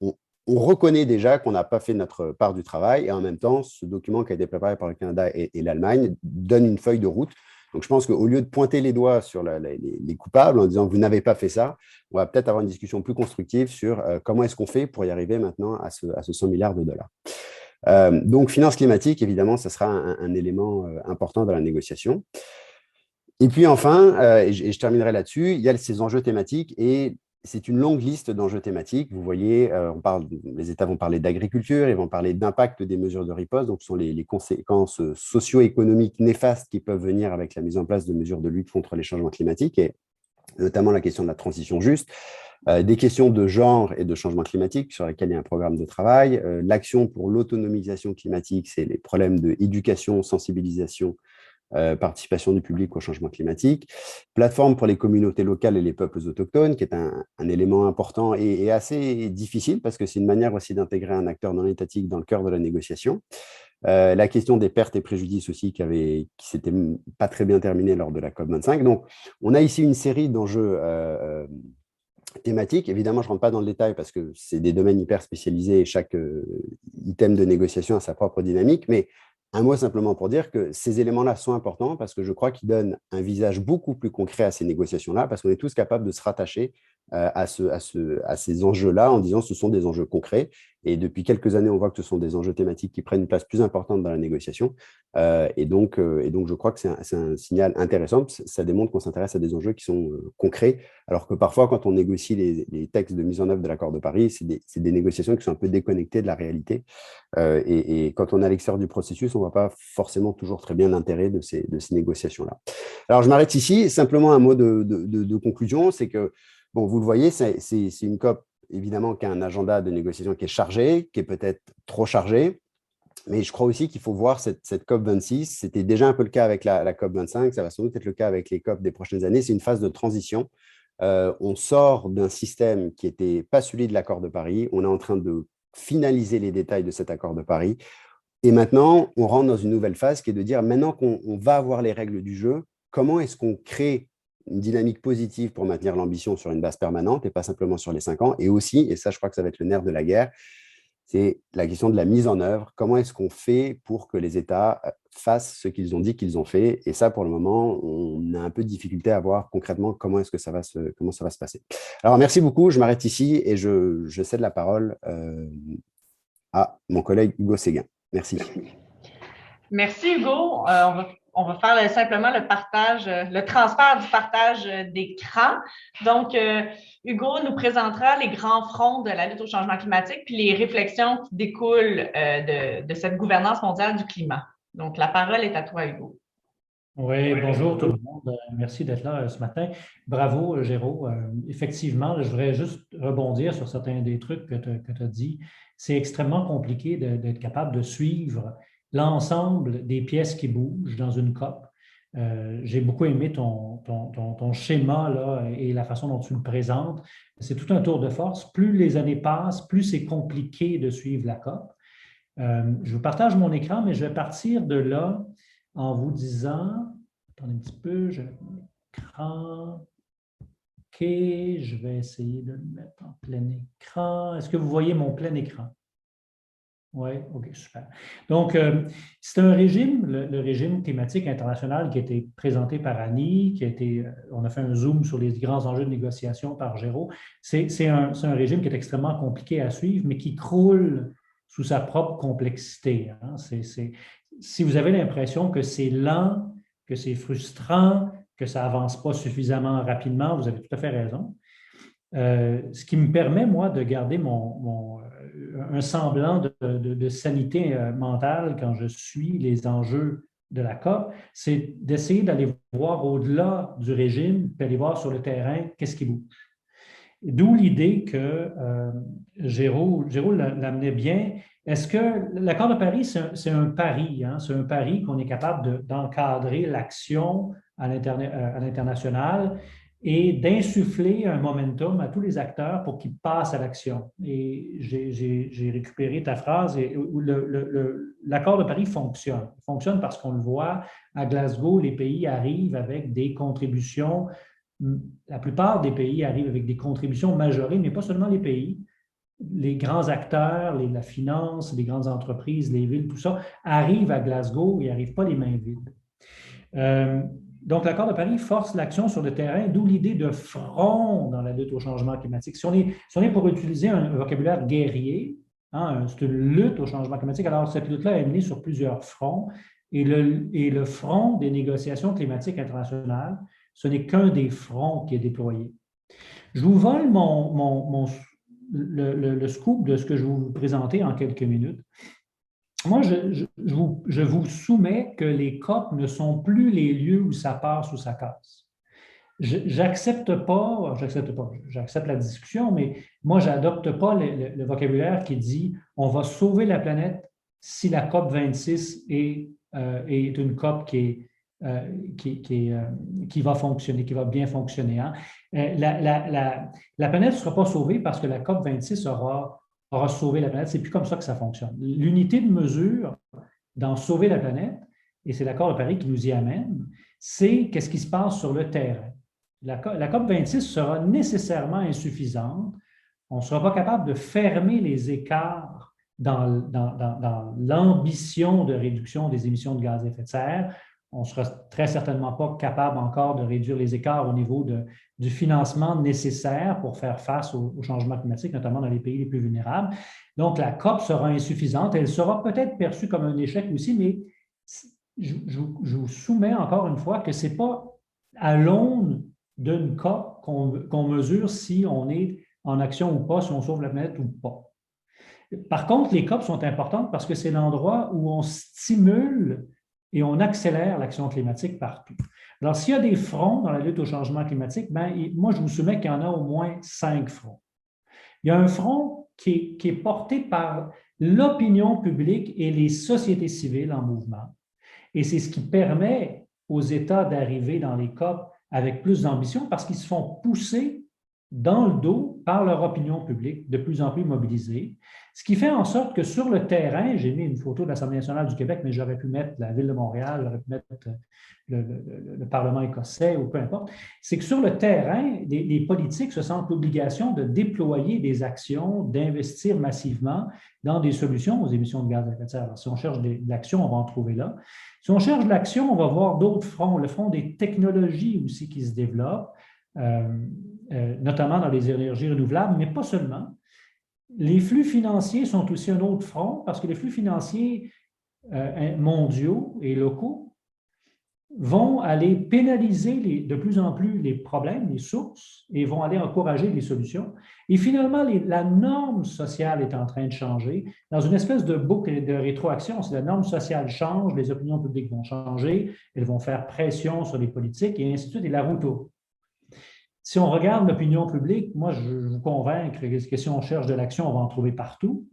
reconnaît déjà qu'on n'a pas fait notre part du travail et en même temps, ce document qui a été préparé par le Canada et l'Allemagne donne une feuille de route. Donc, je pense qu'au lieu de pointer les doigts sur les coupables en disant « vous n'avez pas fait ça », on va peut-être avoir une discussion plus constructive sur comment est-ce qu'on fait pour y arriver maintenant à ce 100 milliards de dollars. Donc, finance climatique, évidemment, ça sera un élément important dans la négociation. Et puis enfin, et je terminerai là-dessus, il y a ces enjeux thématiques et c'est une longue liste d'enjeux thématiques. Vous voyez, les États vont parler d'agriculture, ils vont parler d'impact des mesures de riposte, donc ce sont les conséquences socio-économiques néfastes qui peuvent venir avec la mise en place de mesures de lutte contre les changements climatiques, et notamment la question de la transition juste, des questions de genre et de changement climatique sur lesquelles il y a un programme de travail, l'action pour l'autonomisation climatique, c'est les problèmes d'éducation, sensibilisation, participation du public au changement climatique, plateforme pour les communautés locales et les peuples autochtones, qui est un élément important et assez difficile parce que c'est une manière aussi d'intégrer un acteur non étatique dans le cœur de la négociation. La question des pertes et préjudices aussi qui s'était pas très bien terminée lors de la COP25. Donc, on a ici une série d'enjeux thématiques. Évidemment, je ne rentre pas dans le détail parce que c'est des domaines hyper spécialisés et chaque item de négociation a sa propre dynamique, mais un mot simplement pour dire que ces éléments-là sont importants parce que je crois qu'ils donnent un visage beaucoup plus concret à ces négociations-là parce qu'on est tous capables de se rattacher à ces enjeux-là en disant que ce sont des enjeux concrets. Et depuis quelques années, on voit que ce sont des enjeux thématiques qui prennent une place plus importante dans la négociation. Et donc, je crois que c'est un signal intéressant. Ça démontre qu'on s'intéresse à des enjeux qui sont concrets, alors que parfois, quand on négocie les textes de mise en œuvre de l'accord de Paris, c'est des négociations qui sont un peu déconnectées de la réalité. Et quand on est à l'extérieur du processus, on ne voit pas forcément toujours très bien l'intérêt de ces négociations-là. Alors, je m'arrête ici. Simplement un mot de conclusion, c'est que, bon, vous le voyez, c'est une COP, évidemment, qui a un agenda de négociation qui est chargé, qui est peut-être trop chargé. Mais je crois aussi qu'il faut voir cette COP26. C'était déjà un peu le cas avec la COP25. Ça va sans doute être le cas avec les COP des prochaines années. C'est une phase de transition. On sort d'un système qui n'était pas celui de l'accord de Paris. On est en train de finaliser les détails de cet accord de Paris. Et maintenant, on rentre dans une nouvelle phase qui est de dire, maintenant qu'on va avoir les règles du jeu, comment est-ce qu'on crée une dynamique positive pour maintenir l'ambition sur une base permanente et pas simplement sur les 5 ans. Et aussi, et ça, je crois que ça va être le nerf de la guerre, c'est la question de la mise en œuvre. Comment est-ce qu'on fait pour que les États fassent ce qu'ils ont dit qu'ils ont fait? Et ça, pour le moment, on a un peu de difficulté à voir concrètement comment ça va se passer. Alors, merci beaucoup. Je m'arrête ici et je cède la parole à mon collègue Hugo Séguin. Merci. Merci, Hugo. On va faire simplement le transfert du partage d'écran. Donc, Hugo nous présentera les grands fronts de la lutte au changement climatique puis les réflexions qui découlent de cette gouvernance mondiale du climat. Donc, la parole est à toi, Hugo. Oui, bonjour tout le monde. Merci d'être là ce matin. Bravo, Géraud. Effectivement, je voudrais juste rebondir sur certains des trucs que tu as dit. C'est extrêmement compliqué d'être capable de suivre l'ensemble des pièces qui bougent dans une COP. J'ai beaucoup aimé ton schéma là, et la façon dont tu le présentes. C'est tout un tour de force. Plus les années passent, plus c'est compliqué de suivre la COP. Je vous partage mon écran, mais je vais partir de là en vous disant, attendez un petit peu, je vais mettre mon écran. OK, je vais essayer de le mettre en plein écran. Est-ce que vous voyez mon plein écran? Oui, OK, super. Donc, c'est un régime, le régime climatique international qui a été présenté par Annie, on a fait un zoom sur les grands enjeux de négociation par Géraud. C'est un régime qui est extrêmement compliqué à suivre, mais qui croule sous sa propre complexité. Hein. Si vous avez l'impression que c'est lent, que c'est frustrant, que ça n'avance pas suffisamment rapidement, vous avez tout à fait raison. Ce qui me permet, moi, de garder un semblant de sanité mentale quand je suis les enjeux de la COP, c'est d'essayer d'aller voir au-delà du régime, puis aller voir sur le terrain qu'est-ce qui bouge. D'où l'idée que Géraud l'amenait bien. Est-ce que l'accord de Paris, c'est un pari, hein? C'est un pari qu'on est capable d'encadrer l'action à l'international et d'insuffler un momentum à tous les acteurs pour qu'ils passent à l'action. Et j'ai récupéré ta phrase, où l'accord de Paris fonctionne. Il fonctionne parce qu'on le voit, à Glasgow, les pays arrivent avec des contributions. La plupart des pays arrivent avec des contributions majorées, mais pas seulement les pays. Les grands acteurs, la finance, les grandes entreprises, les villes, tout ça, arrivent à Glasgow et n'arrivent pas les mains vides. Donc, l'accord de Paris force l'action sur le terrain, d'où l'idée de front dans la lutte au changement climatique. Si on est pour utiliser un vocabulaire guerrier, hein, c'est une lutte au changement climatique, alors cette lutte-là est menée sur plusieurs fronts, et le front des négociations climatiques internationales, ce n'est qu'un des fronts qui est déployé. Je vous vole le scoop de ce que je vais vous présenter en quelques minutes. Moi, je vous soumets que les COP ne sont plus les lieux où ça passe ou ça casse. J'accepte la discussion, mais moi, je n'adopte pas le vocabulaire qui dit on va sauver la planète si la COP 26 est une COP qui va fonctionner, qui va bien fonctionner. Hein. La planète ne sera pas sauvée parce que la COP 26 aura sauvé la planète. Ce n'est plus comme ça que ça fonctionne. L'unité de mesure dans sauver la planète, et c'est l'accord de Paris qui nous y amène, c'est qu'est-ce qui se passe sur le terrain. La COP 26 sera nécessairement insuffisante. On ne sera pas capable de fermer les écarts dans l'ambition de réduction des émissions de gaz à effet de serre. On ne sera très certainement pas capable encore de réduire les écarts au niveau du financement nécessaire pour faire face au changement climatique, notamment dans les pays les plus vulnérables. Donc, la COP sera insuffisante. Elle sera peut-être perçue comme un échec aussi, mais je vous soumets encore une fois que ce n'est pas à l'aune d'une COP qu'on mesure si on est en action ou pas, si on sauve la planète ou pas. Par contre, les COP sont importantes parce que c'est l'endroit où on stimule et on accélère l'action climatique partout. Alors, s'il y a des fronts dans la lutte au changement climatique, moi, je vous soumets qu'il y en a au moins 5 fronts. Il y a un front qui est porté par l'opinion publique et les sociétés civiles en mouvement. Et c'est ce qui permet aux États d'arriver dans les COP avec plus d'ambition parce qu'ils se font pousser dans le dos par leur opinion publique, de plus en plus mobilisée, ce qui fait en sorte que sur le terrain, j'ai mis une photo de l'Assemblée nationale du Québec, mais j'aurais pu mettre la Ville de Montréal, j'aurais pu mettre le Parlement écossais ou peu importe, c'est que sur le terrain, les politiques se sentent l'obligation de déployer des actions, d'investir massivement dans des solutions aux émissions de gaz à effet de serre. Alors, si on cherche de l'action, on va en trouver là. Si on cherche de l'action, on va voir d'autres fronts, le front des technologies aussi qui se développent, notamment dans les énergies renouvelables, mais pas seulement. Les flux financiers sont aussi un autre front parce que les flux financiers mondiaux et locaux vont aller pénaliser de plus en plus les problèmes, les sources, et vont aller encourager les solutions. Et finalement, la norme sociale est en train de changer. Dans une espèce de boucle de rétroaction, si la norme sociale change, les opinions publiques vont changer, elles vont faire pression sur les politiques, et ainsi de suite, et la roue tourne. Si on regarde l'opinion publique, moi, je vous convainc que si on cherche de l'action, on va en trouver partout.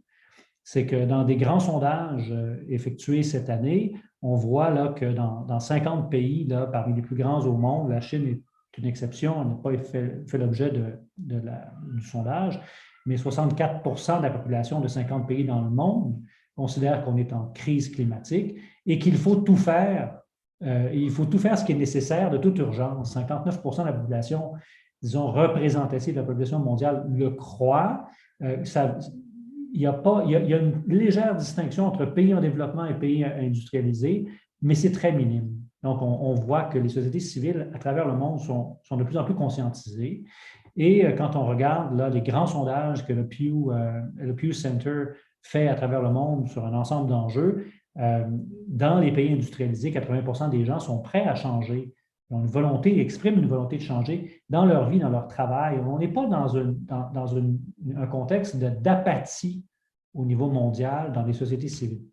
C'est que dans des grands sondages effectués cette année, on voit là, que dans 50 pays, là, parmi les plus grands au monde, la Chine est une exception, elle n'a pas fait l'objet du sondage, mais 64% de la population de 50 pays dans le monde considère qu'on est en crise climatique et qu'il faut tout faire. Il faut tout faire ce qui est nécessaire de toute urgence. 59% de la population, disons, représentative de la population mondiale le croit. Il y a une légère distinction entre pays en développement et pays industrialisés, mais c'est très minime. Donc, on voit que les sociétés civiles à travers le monde sont de plus en plus conscientisées. Et quand on regarde là, les grands sondages que le Pew Center fait à travers le monde sur un ensemble d'enjeux, dans les pays industrialisés, 80% des gens sont prêts à changer. Ils ont une volonté, expriment une volonté de changer dans leur vie, dans leur travail. On n'est pas dans un contexte d'apathie au niveau mondial dans les sociétés civiles.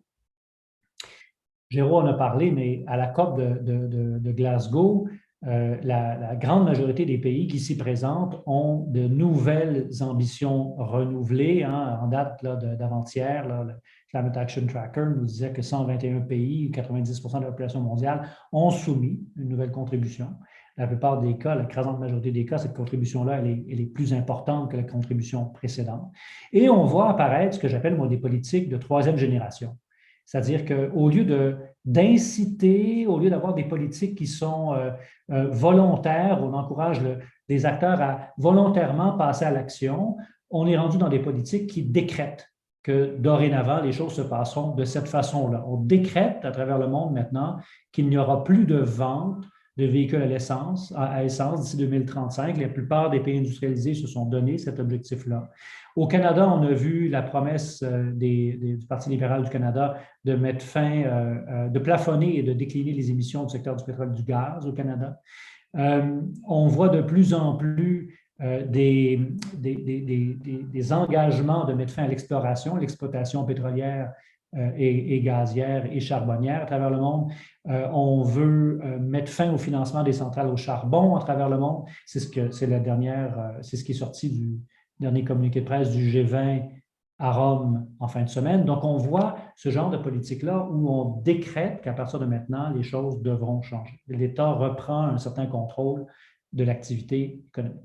Géraud en a parlé, mais à la COP de Glasgow, la grande majorité des pays qui s'y présentent ont de nouvelles ambitions renouvelées. Hein, en date d'avant-hier, le Climate Action Tracker nous disait que 121 pays, 90% de la population mondiale, ont soumis une nouvelle contribution. La plupart des cas, l'écrasante majorité des cas, cette contribution-là, elle est plus importante que la contribution précédente. Et on voit apparaître ce que j'appelle, moi, des politiques de troisième génération. C'est-à-dire qu'au lieu d'inciter, au lieu d'avoir des politiques qui sont volontaires, on encourage les acteurs à volontairement passer à l'action, on est rendu dans des politiques qui décrètent que dorénavant, les choses se passeront de cette façon-là. On décrète à travers le monde maintenant qu'il n'y aura plus de vente de véhicules à essence d'ici 2035. La plupart des pays industrialisés se sont donné cet objectif-là. Au Canada, on a vu la promesse du Parti libéral du Canada de mettre fin, de plafonner et de décliner les émissions du secteur du pétrole et du gaz au Canada. On voit de plus en plus des engagements de mettre fin à l'exploitation pétrolière et gazière et charbonnière à travers le monde. On veut mettre fin au financement des centrales au charbon à travers le monde. C'est ce qui est sorti du dernier communiqué de presse du G20 à Rome en fin de semaine. Donc, on voit ce genre de politique-là où on décrète qu'à partir de maintenant, les choses devront changer. L'État reprend un certain contrôle de l'activité économique.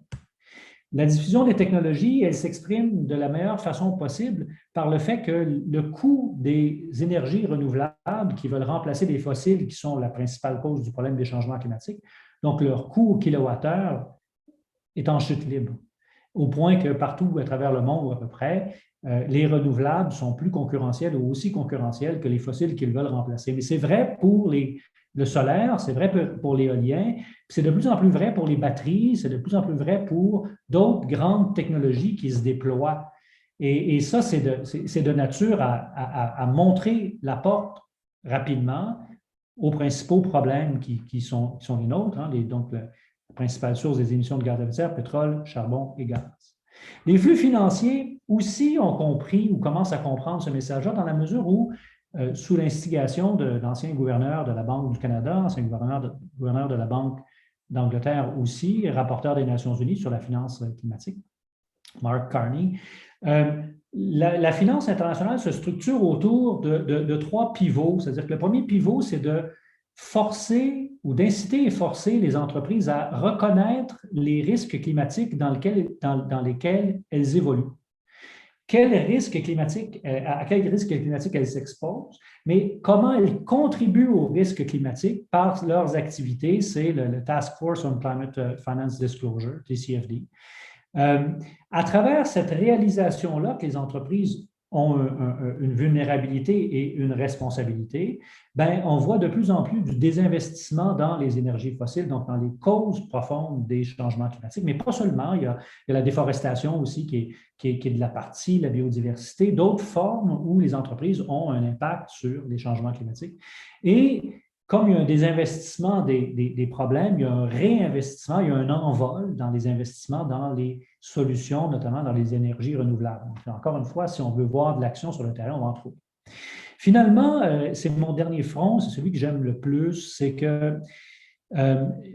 La diffusion des technologies, elle s'exprime de la meilleure façon possible par le fait que le coût des énergies renouvelables qui veulent remplacer les fossiles, qui sont la principale cause du problème des changements climatiques, donc leur coût au kilowattheure est en chute libre, au point que partout à travers le monde, ou à peu près, les renouvelables sont plus concurrentiels ou aussi concurrentiels que les fossiles qu'ils veulent remplacer. Mais c'est vrai pour le solaire, c'est vrai pour l'éolien, c'est de plus en plus vrai pour les batteries, c'est de plus en plus vrai pour d'autres grandes technologies qui se déploient. Et ça, c'est de nature à montrer la porte rapidement aux principaux problèmes qui sont les nôtres, hein, donc la principale source des émissions de gaz à effet de serre, pétrole, charbon et gaz. Les flux financiers aussi ont compris ou commencent à comprendre ce message-là dans la mesure où, sous l'instigation d'anciens gouverneurs de la Banque du Canada, anciens gouverneurs de la Banque d'Angleterre aussi, rapporteur des Nations unies sur la finance climatique, Mark Carney, la finance internationale se structure autour de trois pivots. C'est-à-dire que le premier pivot, c'est de forcer ou d'inciter et forcer les entreprises à reconnaître les risques climatiques dans lesquels elles évoluent. À quel risque climatique elles s'exposent, mais comment elles contribuent au risque climatique par leurs activités, c'est le Task Force on Climate Finance Disclosure, TCFD. À travers cette réalisation-là que les entreprises ont une vulnérabilité et une responsabilité, on voit de plus en plus du désinvestissement dans les énergies fossiles, donc dans les causes profondes des changements climatiques, mais pas seulement, il y a la déforestation aussi qui est de la partie, la biodiversité, d'autres formes où les entreprises ont un impact sur les changements climatiques. Et comme il y a un désinvestissement des problèmes, il y a un réinvestissement, il y a un envol dans les investissements dans les solutions, notamment dans les énergies renouvelables. Donc, encore une fois, si on veut voir de l'action sur le terrain, on va en trouver. Finalement, c'est mon dernier front, c'est celui que j'aime le plus, c'est que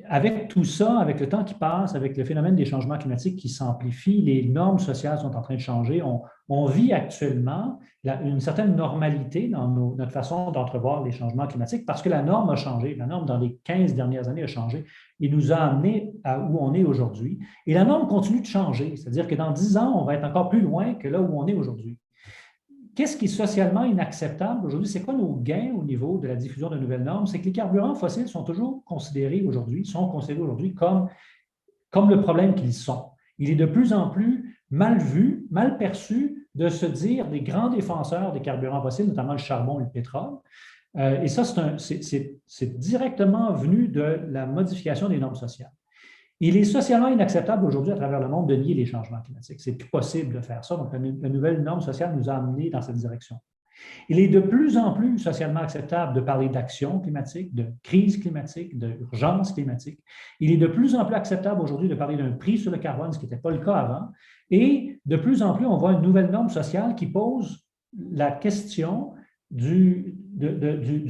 avec tout ça, avec le temps qui passe, avec le phénomène des changements climatiques qui s'amplifie, les normes sociales sont en train de changer. On vit actuellement une certaine normalité dans notre façon d'entrevoir les changements climatiques parce que la norme a changé. La norme, dans les 15 dernières années, a changé et nous a amenés à où on est aujourd'hui. Et la norme continue de changer, c'est-à-dire que dans 10 ans, on va être encore plus loin que là où on est aujourd'hui. Qu'est-ce qui est socialement inacceptable aujourd'hui? C'est quoi nos gains au niveau de la diffusion de nouvelles normes? C'est que les carburants fossiles sont considérés aujourd'hui comme le problème qu'ils sont. Il est de plus en plus mal vu, mal perçu de se dire des grands défenseurs des carburants fossiles, notamment le charbon et le pétrole. Et ça, c'est directement venu de la modification des normes sociales. Il est socialement inacceptable aujourd'hui à travers le monde de nier les changements climatiques. C'est plus possible de faire ça. Donc, la nouvelle norme sociale nous a amenés dans cette direction. Il est de plus en plus socialement acceptable de parler d'action climatique, de crise climatique, d'urgence climatique. Il est de plus en plus acceptable aujourd'hui de parler d'un prix sur le carbone, ce qui n'était pas le cas avant. Et de plus en plus, on voit une nouvelle norme sociale qui pose la question du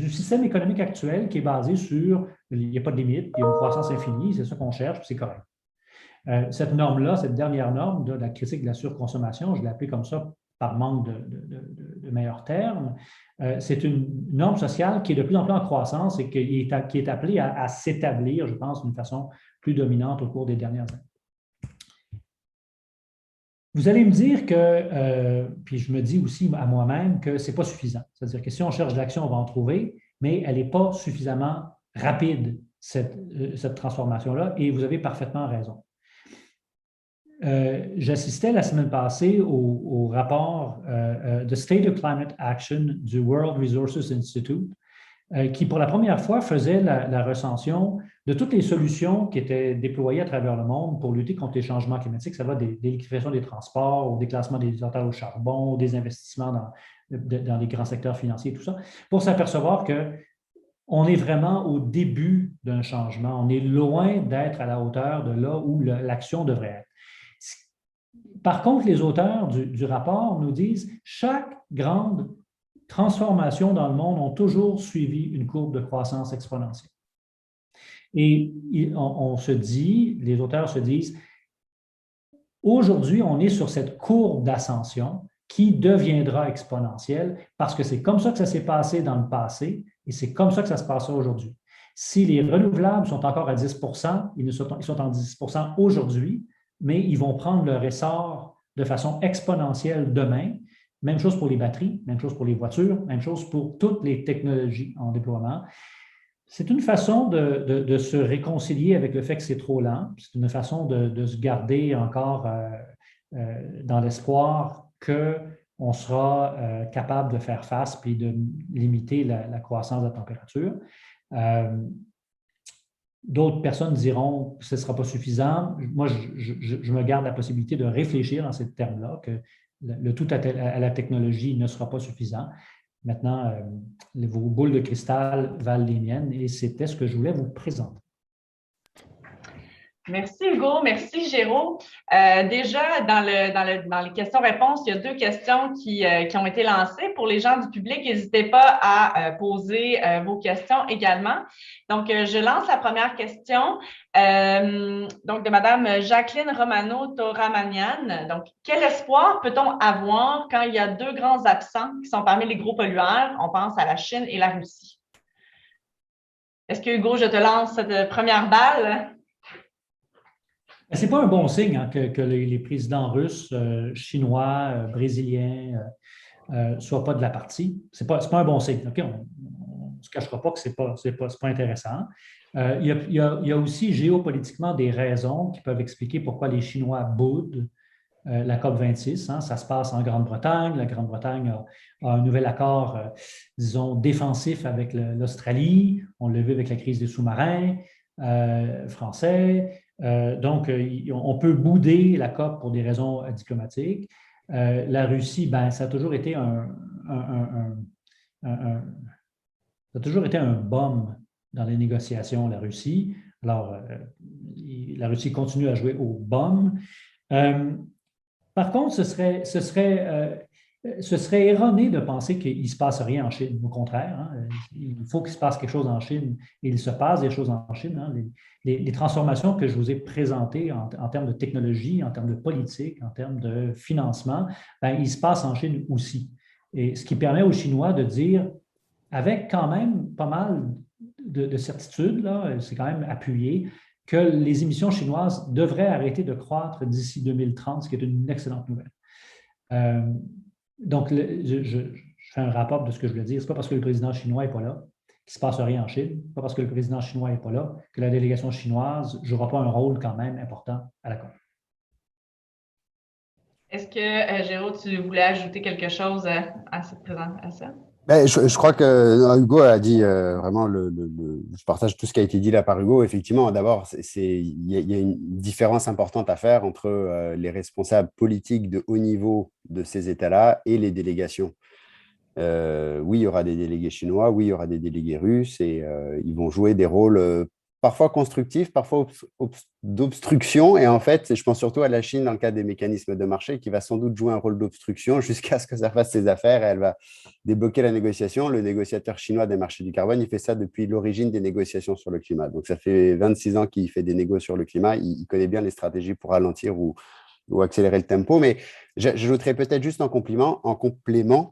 système économique actuel qui est basé sur il n'y a pas de limite, il y a une croissance infinie, c'est ça qu'on cherche, puis c'est correct. Cette norme-là, cette dernière norme de la critique de la surconsommation, je l'ai appelée comme ça par manque de meilleurs termes, c'est une norme sociale qui est de plus en plus en croissance et qui est appelée à s'établir, je pense, d'une façon plus dominante au cours des dernières années. Vous allez me dire que, puis je me dis aussi à moi-même que ce n'est pas suffisant. C'est-à-dire que si on cherche de l'action, on va en trouver, mais elle n'est pas suffisamment rapide, cette transformation-là, et vous avez parfaitement raison. J'assistais la semaine passée au rapport The State of Climate Action du World Resources Institute, qui pour la première fois faisait la recension de toutes les solutions qui étaient déployées à travers le monde pour lutter contre les changements climatiques. Ça va de l'électrification des transports, au déclassement des centrales au charbon, des investissements dans les grands secteurs financiers, tout ça, pour s'apercevoir qu'on est vraiment au début d'un changement. On est loin d'être à la hauteur de là où l'action devrait être. Par contre, les auteurs du rapport nous disent que chaque grande transformation dans le monde ont toujours suivi une courbe de croissance exponentielle. Et on se dit, les auteurs se disent, aujourd'hui, on est sur cette courbe d'ascension qui deviendra exponentielle parce que c'est comme ça que ça s'est passé dans le passé et c'est comme ça que ça se passera aujourd'hui. Si les renouvelables sont encore à 10 ils sont en 10 aujourd'hui, mais ils vont prendre leur essor de façon exponentielle demain. Même chose pour les batteries, même chose pour les voitures, même chose pour toutes les technologies en déploiement. C'est une façon de se réconcilier avec le fait que c'est trop lent. C'est une façon de se garder encore dans l'espoir qu'on sera capable de faire face puis de limiter la croissance de la température. D'autres personnes diront que ce ne sera pas suffisant. Moi, je me garde la possibilité de réfléchir dans ces termes-là, que le tout à la technologie ne sera pas suffisant. Maintenant, vos boules de cristal valent les miennes et c'était ce que je voulais vous présenter. Merci Hugo, merci Géraud. Déjà, dans les questions-réponses, il y a 2 questions qui ont été lancées. Pour les gens du public, n'hésitez pas à poser vos questions également. Donc, je lance la première question donc de Mme Jacqueline Romano-Toramanian. Donc, quel espoir peut-on avoir quand il y a 2 grands absents qui sont parmi les gros pollueurs? On pense à la Chine et la Russie. Est-ce que Hugo, je te lance cette première balle? Ce n'est pas un bon signe hein, que les présidents russes, chinois, brésiliens ne soient pas de la partie. Ce n'est pas un bon signe. Okay? On ne se cachera pas que ce n'est pas intéressant. Il y a aussi géopolitiquement des raisons qui peuvent expliquer pourquoi les Chinois boudent la COP26. Hein. Ça se passe en Grande-Bretagne. La Grande-Bretagne a un nouvel accord, disons, défensif avec l'Australie. On l'a vu avec la crise des sous-marins français. Donc, on peut bouder la COP pour des raisons diplomatiques. La Russie, ça a toujours été un bum dans les négociations, la Russie. Alors, la Russie continue à jouer au bum. Par contre, ce serait erroné de penser qu'il ne se passe rien en Chine. Au contraire, hein, il faut qu'il se passe quelque chose en Chine et il se passe des choses en Chine. Hein. Les transformations que je vous ai présentées en termes de technologie, en termes de politique, en termes de financement, il se passe en Chine aussi. Et ce qui permet aux Chinois de dire, avec quand même pas mal de certitudes, c'est quand même appuyé, que les émissions chinoises devraient arrêter de croître d'ici 2030, ce qui est une excellente nouvelle. Donc, je fais un rapport de ce que je voulais dire. Ce n'est pas parce que le président chinois n'est pas là qu'il ne se passe rien en Chine. Ce n'est pas parce que le président chinois n'est pas là que la délégation chinoise ne jouera pas un rôle quand même important à la COP. Est-ce que, Géraud, tu voulais ajouter quelque chose à cette présentation? Je crois que Hugo a dit vraiment, je partage tout ce qui a été dit là par Hugo. Effectivement, d'abord, il y a une différence importante à faire entre les responsables politiques de haut niveau de ces États-là et les délégations. Oui, il y aura des délégués chinois, oui, il y aura des délégués russes et ils vont jouer des rôles parfois constructifs, parfois d'obstruction. Et en fait, je pense surtout à la Chine dans le cadre des mécanismes de marché qui va sans doute jouer un rôle d'obstruction jusqu'à ce que ça fasse ses affaires et elle va débloquer la négociation. Le négociateur chinois des marchés du carbone, il fait ça depuis l'origine des négociations sur le climat. Donc, ça fait 26 ans qu'il fait des négos sur le climat. Il connaît bien les stratégies pour ralentir ou accélérer le tempo. Mais j'ajouterais peut-être juste en complément,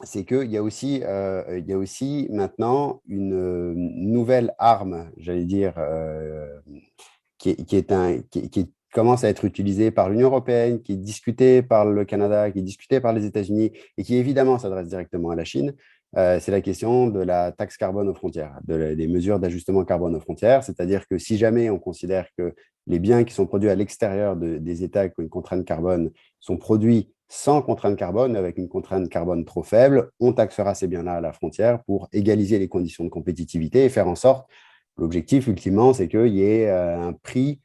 c'est qu'il y a aussi maintenant une nouvelle arme, j'allais dire, qui commence à être utilisée par l'Union européenne, qui est discutée par le Canada, qui est discutée par les États-Unis et qui évidemment s'adresse directement à la Chine. C'est la question de la taxe carbone aux frontières, des mesures d'ajustement carbone aux frontières. C'est-à-dire que si jamais on considère que les biens qui sont produits à l'extérieur des États qui ont une contrainte carbone sont produits sans contrainte carbone, avec une contrainte carbone trop faible, on taxera ces biens-là à la frontière pour égaliser les conditions de compétitivité et faire en sorte, l'objectif ultimement, c'est qu'il y ait un prix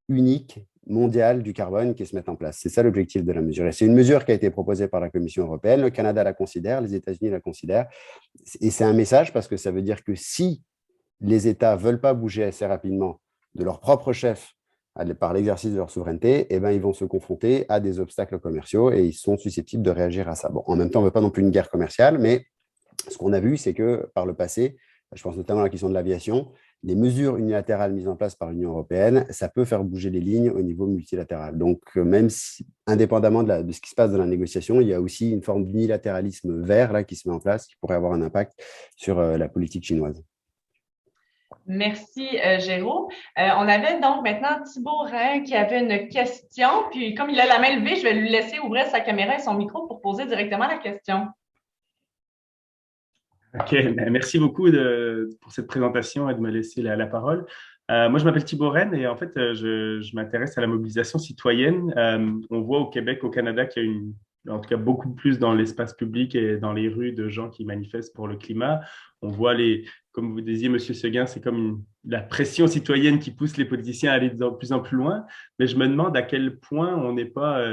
unique mondial du carbone qui se mette en place. C'est ça l'objectif de la mesure. Et c'est une mesure qui a été proposée par la Commission européenne, le Canada la considère, les États-Unis la considèrent. Et c'est un message parce que ça veut dire que si les États ne veulent pas bouger assez rapidement de leur propre chef par l'exercice de leur souveraineté, eh ben, ils vont se confronter à des obstacles commerciaux et ils sont susceptibles de réagir à ça. Bon, en même temps, on ne veut pas non plus une guerre commerciale, mais ce qu'on a vu, c'est que par le passé, je pense notamment à la question de l'aviation, les mesures unilatérales mises en place par l'Union européenne, ça peut faire bouger les lignes au niveau multilatéral. Donc, même si, indépendamment de ce qui se passe dans la négociation, il y a aussi une forme d'unilatéralisme vert là, qui se met en place, qui pourrait avoir un impact sur la politique chinoise. Merci, Géraud. On avait donc maintenant Thibault Rhin qui avait une question. Puis, comme il a la main levée, je vais lui laisser ouvrir sa caméra et son micro pour poser directement la question. OK, merci beaucoup pour cette présentation et de me laisser la parole. Moi, je m'appelle Thibault Rennes et en fait, je m'intéresse à la mobilisation citoyenne. On voit au Québec, au Canada, qu'il y a en tout cas beaucoup plus dans l'espace public et dans les rues de gens qui manifestent pour le climat. On voit comme vous disiez, Monsieur Seguin, c'est comme la pression citoyenne qui pousse les politiciens à aller de plus en plus loin. Mais je me demande à quel point on n'est pas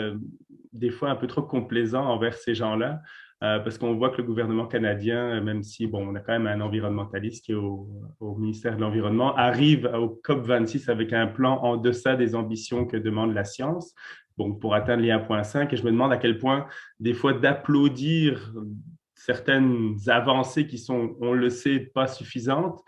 des fois un peu trop complaisant envers ces gens-là. Parce qu'on voit que le gouvernement canadien, même si bon, on a quand même un environnementaliste qui est au ministère de l'Environnement, arrive au COP26 avec un plan en deçà des ambitions que demande la science, bon, pour atteindre les 1,5. Et je me demande à quel point, des fois, d'applaudir certaines avancées qui sont, on le sait, pas suffisantes,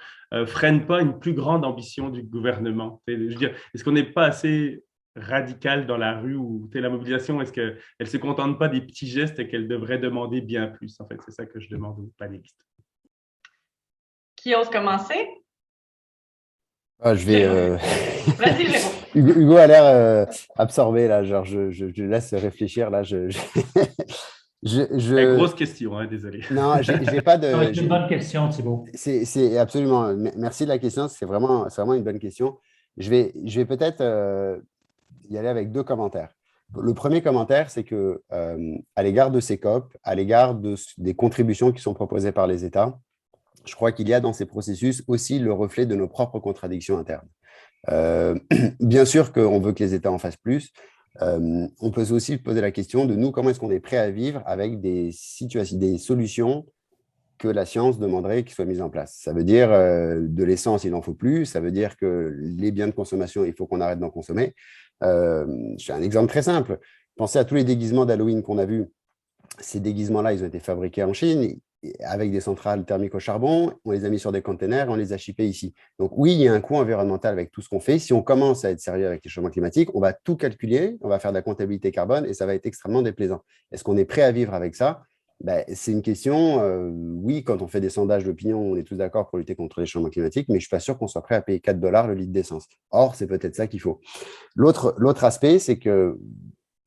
freinent pas une plus grande ambition du gouvernement. Je veux dire, est-ce qu'on n'est pas assez radicale dans la rue ou la mobilisation, est-ce qu'elle ne se contente pas des petits gestes et qu'elle devrait demander bien plus? En fait, c'est ça que je demande aux panélistes. Qui ose commencer? Je vais. Vas-y, Géraud. Hugo a l'air absorbé là, genre je laisse réfléchir là. Grosse question, hein, désolé. Non, j'ai pas de. C'est une bonne question, Thibault. C'est absolument. Merci de la question. C'est vraiment une bonne question. Je vais peut-être y aller avec deux commentaires. Le premier commentaire, c'est que à l'égard de ces COP, à l'égard des contributions qui sont proposées par les États, je crois qu'il y a dans ces processus aussi le reflet de nos propres contradictions internes. Bien sûr qu'on veut que les États en fassent plus. On peut aussi poser la question de nous, comment est-ce qu'on est prêt à vivre avec des solutions que la science demanderait qu'ils soient mises en place. Ça veut dire de l'essence, il n'en faut plus. Ça veut dire que les biens de consommation, il faut qu'on arrête d'en consommer. J'ai un exemple très simple. Pensez à tous les déguisements d'Halloween qu'on a vus. Ces déguisements-là, ils ont été fabriqués en Chine avec des centrales thermiques au charbon. On les a mis sur des containers, on les a shippés ici. Donc oui, il y a un coût environnemental avec tout ce qu'on fait. Si on commence à être sérieux avec les changements climatiques, on va tout calculer, on va faire de la comptabilité carbone et ça va être extrêmement déplaisant. Est-ce qu'on est prêt à vivre avec ça? C'est une question, oui, quand on fait des sondages d'opinion, on est tous d'accord pour lutter contre les changements climatiques, mais je ne suis pas sûr qu'on soit prêt à payer 4 $ le litre d'essence. Or, c'est peut-être ça qu'il faut. L'autre aspect, c'est que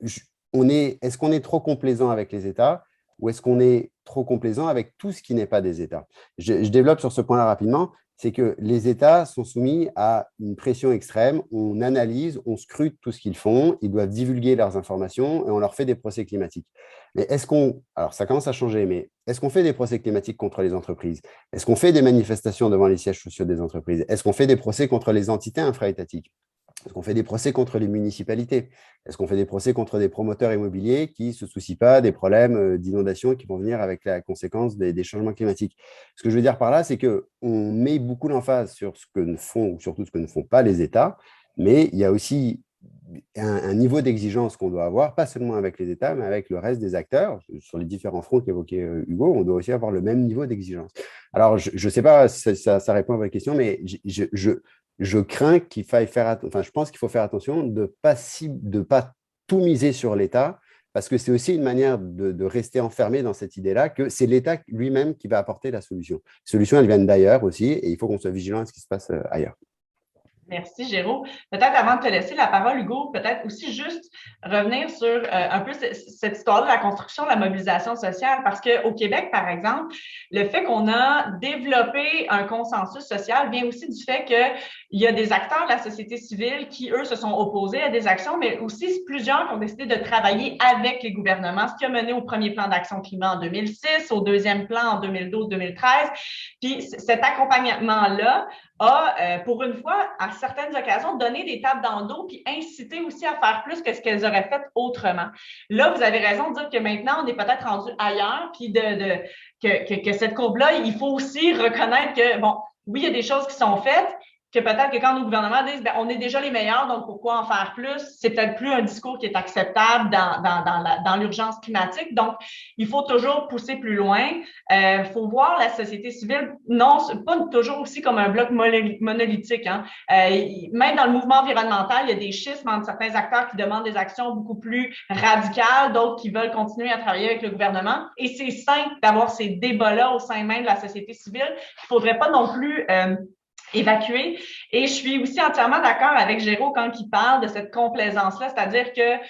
est-ce qu'on est trop complaisant avec les États ou est-ce qu'on est trop complaisant avec tout ce qui n'est pas des États? Je développe sur ce point-là rapidement. c'est que les États sont soumis à une pression extrême. On analyse, on scrute tout ce qu'ils font, ils doivent divulguer leurs informations et on leur fait des procès climatiques. Mais alors ça commence à changer, mais est-ce qu'on fait des procès climatiques contre les entreprises? Est-ce qu'on fait des manifestations devant les sièges sociaux des entreprises? Est-ce qu'on fait des procès contre les entités infra-étatiques? Est-ce qu'on fait des procès contre les municipalités? Est-ce qu'on fait des procès contre des promoteurs immobiliers qui ne se soucient pas des problèmes d'inondation qui vont venir avec la conséquence des changements climatiques? Ce que je veux dire par là, c'est qu'on met beaucoup l'emphase sur ce que ne font, ou surtout ce que ne font pas les États, mais il y a aussi un niveau d'exigence qu'on doit avoir, pas seulement avec les États, mais avec le reste des acteurs. Sur les différents fronts qu'évoquait Hugo, on doit aussi avoir le même niveau d'exigence. Alors, je ne sais pas si ça répond à votre question, mais je crains qu'il faille je pense qu'il faut faire attention de ne pas tout miser sur l'État, parce que c'est aussi une manière de rester enfermé dans cette idée-là que c'est l'État lui-même qui va apporter la solution. Les solutions, elles viennent d'ailleurs aussi, et il faut qu'on soit vigilant à ce qui se passe ailleurs. Merci, Géraud. Peut-être avant de te laisser la parole, Hugo, peut-être aussi juste revenir sur un peu cette histoire de la construction de la mobilisation sociale, parce qu'au Québec, par exemple, le fait qu'on a développé un consensus social vient aussi du fait qu'il y a des acteurs de la société civile qui, eux, se sont opposés à des actions, mais aussi plusieurs qui ont décidé de travailler avec les gouvernements, ce qui a mené au premier plan d'action climat en 2006, au deuxième plan en 2012-2013. Puis cet accompagnement-là a, pour une fois, à certaines occasions, donné des tapes dans le dos puis incité aussi à faire plus que ce qu'elles auraient fait autrement. Là, vous avez raison de dire que maintenant, on est peut-être rendu ailleurs, puis que cette courbe-là, il faut aussi reconnaître que, bon, oui, il y a des choses qui sont faites, que peut-être que quand nos gouvernements disent on est déjà les meilleurs, donc pourquoi en faire plus, c'est peut-être plus un discours qui est acceptable dans l'urgence climatique. Donc, il faut toujours pousser plus loin. Faut voir la société civile, non, pas toujours aussi comme un bloc monolithique. Hein. Même dans le mouvement environnemental, il y a des schismes entre certains acteurs qui demandent des actions beaucoup plus radicales, d'autres qui veulent continuer à travailler avec le gouvernement. Et c'est sain d'avoir ces débats-là au sein même de la société civile. Il ne faudrait pas non plus évacuer. Et je suis aussi entièrement d'accord avec Géraud quand il parle de cette complaisance-là, c'est-à-dire que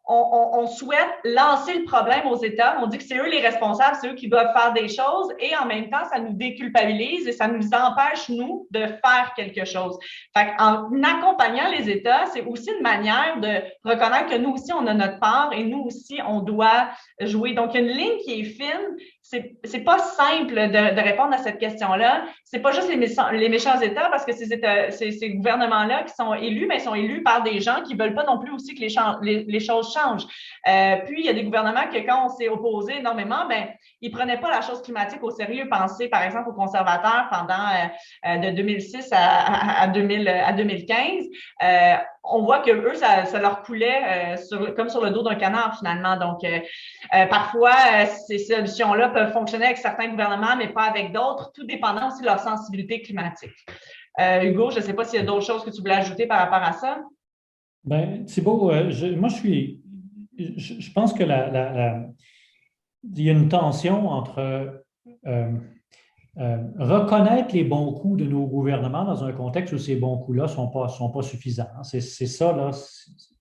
on souhaite lancer le problème aux États. On dit que c'est eux les responsables, c'est eux qui doivent faire des choses et en même temps, ça nous déculpabilise et ça nous empêche, nous, de faire quelque chose. Fait en accompagnant les États, c'est aussi une manière de reconnaître que nous aussi, on a notre part et nous aussi, on doit jouer. Donc, il y a une ligne qui est fine. C'est pas simple de répondre à cette question-là. C'est pas juste les méchants États parce que ces gouvernements-là qui sont élus, mais ils sont élus par des gens qui veulent pas non plus aussi que les choses changent. Puis, il y a des gouvernements que quand on s'est opposé énormément, ben ils prenaient pas la chose climatique au sérieux. Pensez, par exemple, aux conservateurs pendant de 2006 à 2015. On voit que eux, ça leur coulait comme sur le dos d'un canard, finalement. Donc, parfois, ces solutions-là peuvent fonctionner avec certains gouvernements, mais pas avec d'autres, tout dépendant aussi de leur sensibilité climatique. Hugo, je ne sais pas s'il y a d'autres choses que tu voulais ajouter par rapport à ça. Bien, Thibault, moi, je pense que il y a une tension entre reconnaître les bons coups de nos gouvernements dans un contexte où ces bons coups-là ne sont pas suffisants. C'est ça, là,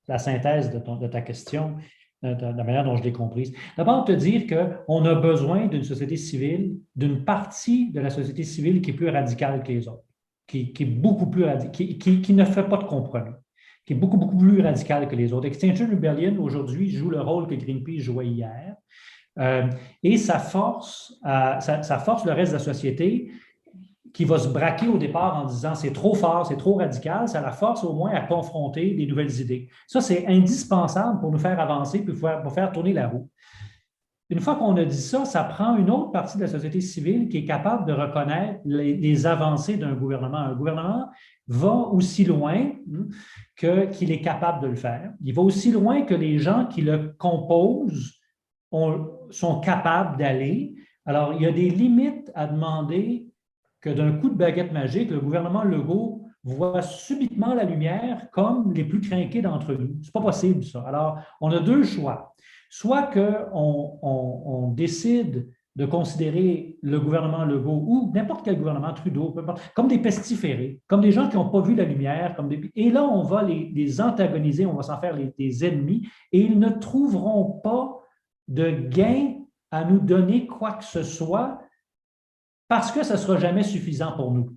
la synthèse de ta question, de la manière dont je l'ai comprise. D'abord, te dire qu'on a besoin d'une société civile, d'une partie de la société civile qui est plus radicale que les autres, qui est beaucoup plus qui ne fait pas de compromis, qui est beaucoup, beaucoup plus radicale que les autres. Extinction Rebellion, aujourd'hui, joue le rôle que Greenpeace jouait hier. Et ça force le reste de la société qui va se braquer au départ en disant c'est trop fort, c'est trop radical, ça la force au moins à confronter des nouvelles idées. Ça, c'est indispensable pour nous faire avancer puis pour faire tourner la roue. Une fois qu'on a dit ça, ça prend une autre partie de la société civile qui est capable de reconnaître les avancées d'un gouvernement. Un gouvernement va aussi loin qu'il est capable de le faire. Il va aussi loin que les gens qui le composent sont capables d'aller. Alors, il y a des limites à demander que d'un coup de baguette magique, le gouvernement Legault voit subitement la lumière comme les plus crinqués d'entre nous. Ce n'est pas possible, ça. Alors, on a deux choix. Soit qu'on décide de considérer le gouvernement Legault ou n'importe quel gouvernement, Trudeau, comme des pestiférés, comme des gens qui n'ont pas vu la lumière. Et là, on va les antagoniser, on va s'en faire des ennemis et ils ne trouveront pas de gain à nous donner quoi que ce soit parce que ça ne sera jamais suffisant pour nous.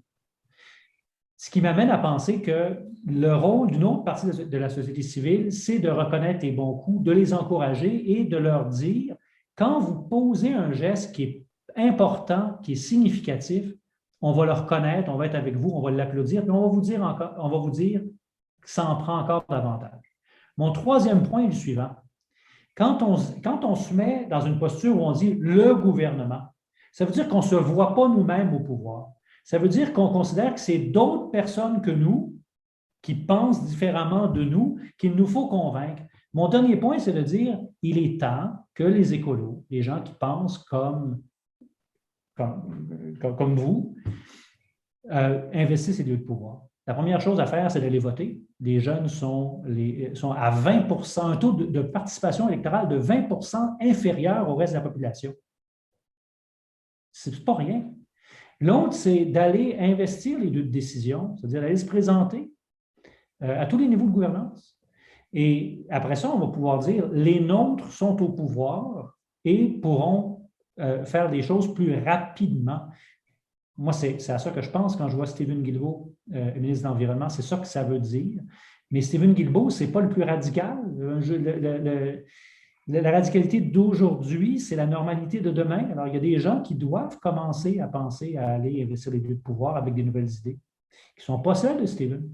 Ce qui m'amène à penser que le rôle d'une autre partie de la société civile, c'est de reconnaître les bons coups, de les encourager et de leur dire, quand vous posez un geste qui est important, qui est significatif, on va le reconnaître, on va être avec vous, on va l'applaudir, puis on va vous dire encore, on va vous dire que ça en prend encore davantage. Mon troisième point est le suivant. Quand on se met dans une posture où on dit le gouvernement, ça veut dire qu'on ne se voit pas nous-mêmes au pouvoir. Ça veut dire qu'on considère que c'est d'autres personnes que nous qui pensent différemment de nous qu'il nous faut convaincre. Mon dernier point, c'est de dire il est temps que les écolos, les gens qui pensent comme vous, investissent ces lieux de pouvoir. La première chose à faire, c'est d'aller voter. Les jeunes sont à 20 %, un taux de participation électorale de 20 % inférieur au reste de la population. C'est pas rien. L'autre, c'est d'aller investir les lieux de décision, c'est-à-dire d'aller se présenter à tous les niveaux de gouvernance. Et après ça, on va pouvoir dire les nôtres sont au pouvoir et pourront faire des choses plus rapidement. Moi, c'est à ça que je pense quand je vois Stephen Guilbeault, ministre de l'Environnement, c'est ça que ça veut dire. Mais Stephen Guilbeault, ce n'est pas le plus radical. La radicalité d'aujourd'hui, c'est la normalité de demain. Alors, il y a des gens qui doivent commencer à penser à aller investir les lieux de pouvoir avec des nouvelles idées, qui ne sont pas celles de Stephen,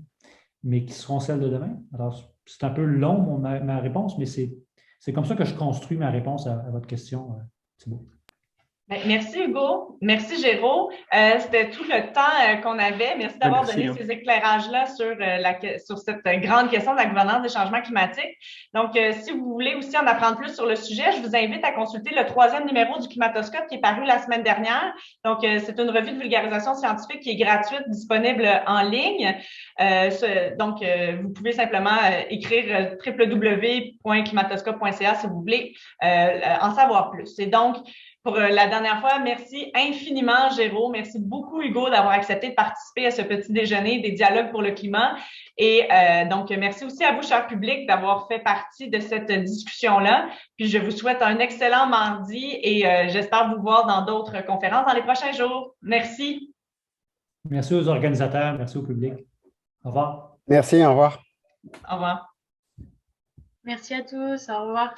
mais qui seront celles de demain. Alors, c'est un peu long, ma réponse, mais c'est comme ça que je construis ma réponse à votre question, Thibault. Merci Hugo, merci Géraud. C'était tout le temps qu'on avait. Merci d'avoir donné ces éclairages-là sur cette grande question de la gouvernance des changements climatiques. Donc, si vous voulez aussi en apprendre plus sur le sujet, je vous invite à consulter le 3e numéro du Climatoscope qui est paru la semaine dernière. Donc, c'est une revue de vulgarisation scientifique qui est gratuite, disponible en ligne. Donc, vous pouvez simplement écrire www.climatoscope.ca si vous voulez en savoir plus. Et donc, pour la dernière fois, merci infiniment, Géraud. Merci beaucoup, Hugo, d'avoir accepté de participer à ce petit déjeuner des dialogues pour le climat. Et donc, merci aussi à vous, cher public, d'avoir fait partie de cette discussion-là. Puis, je vous souhaite un excellent mardi et j'espère vous voir dans d'autres conférences dans les prochains jours. Merci. Merci aux organisateurs, merci au public. Au revoir. Merci, au revoir. Au revoir. Merci à tous, au revoir.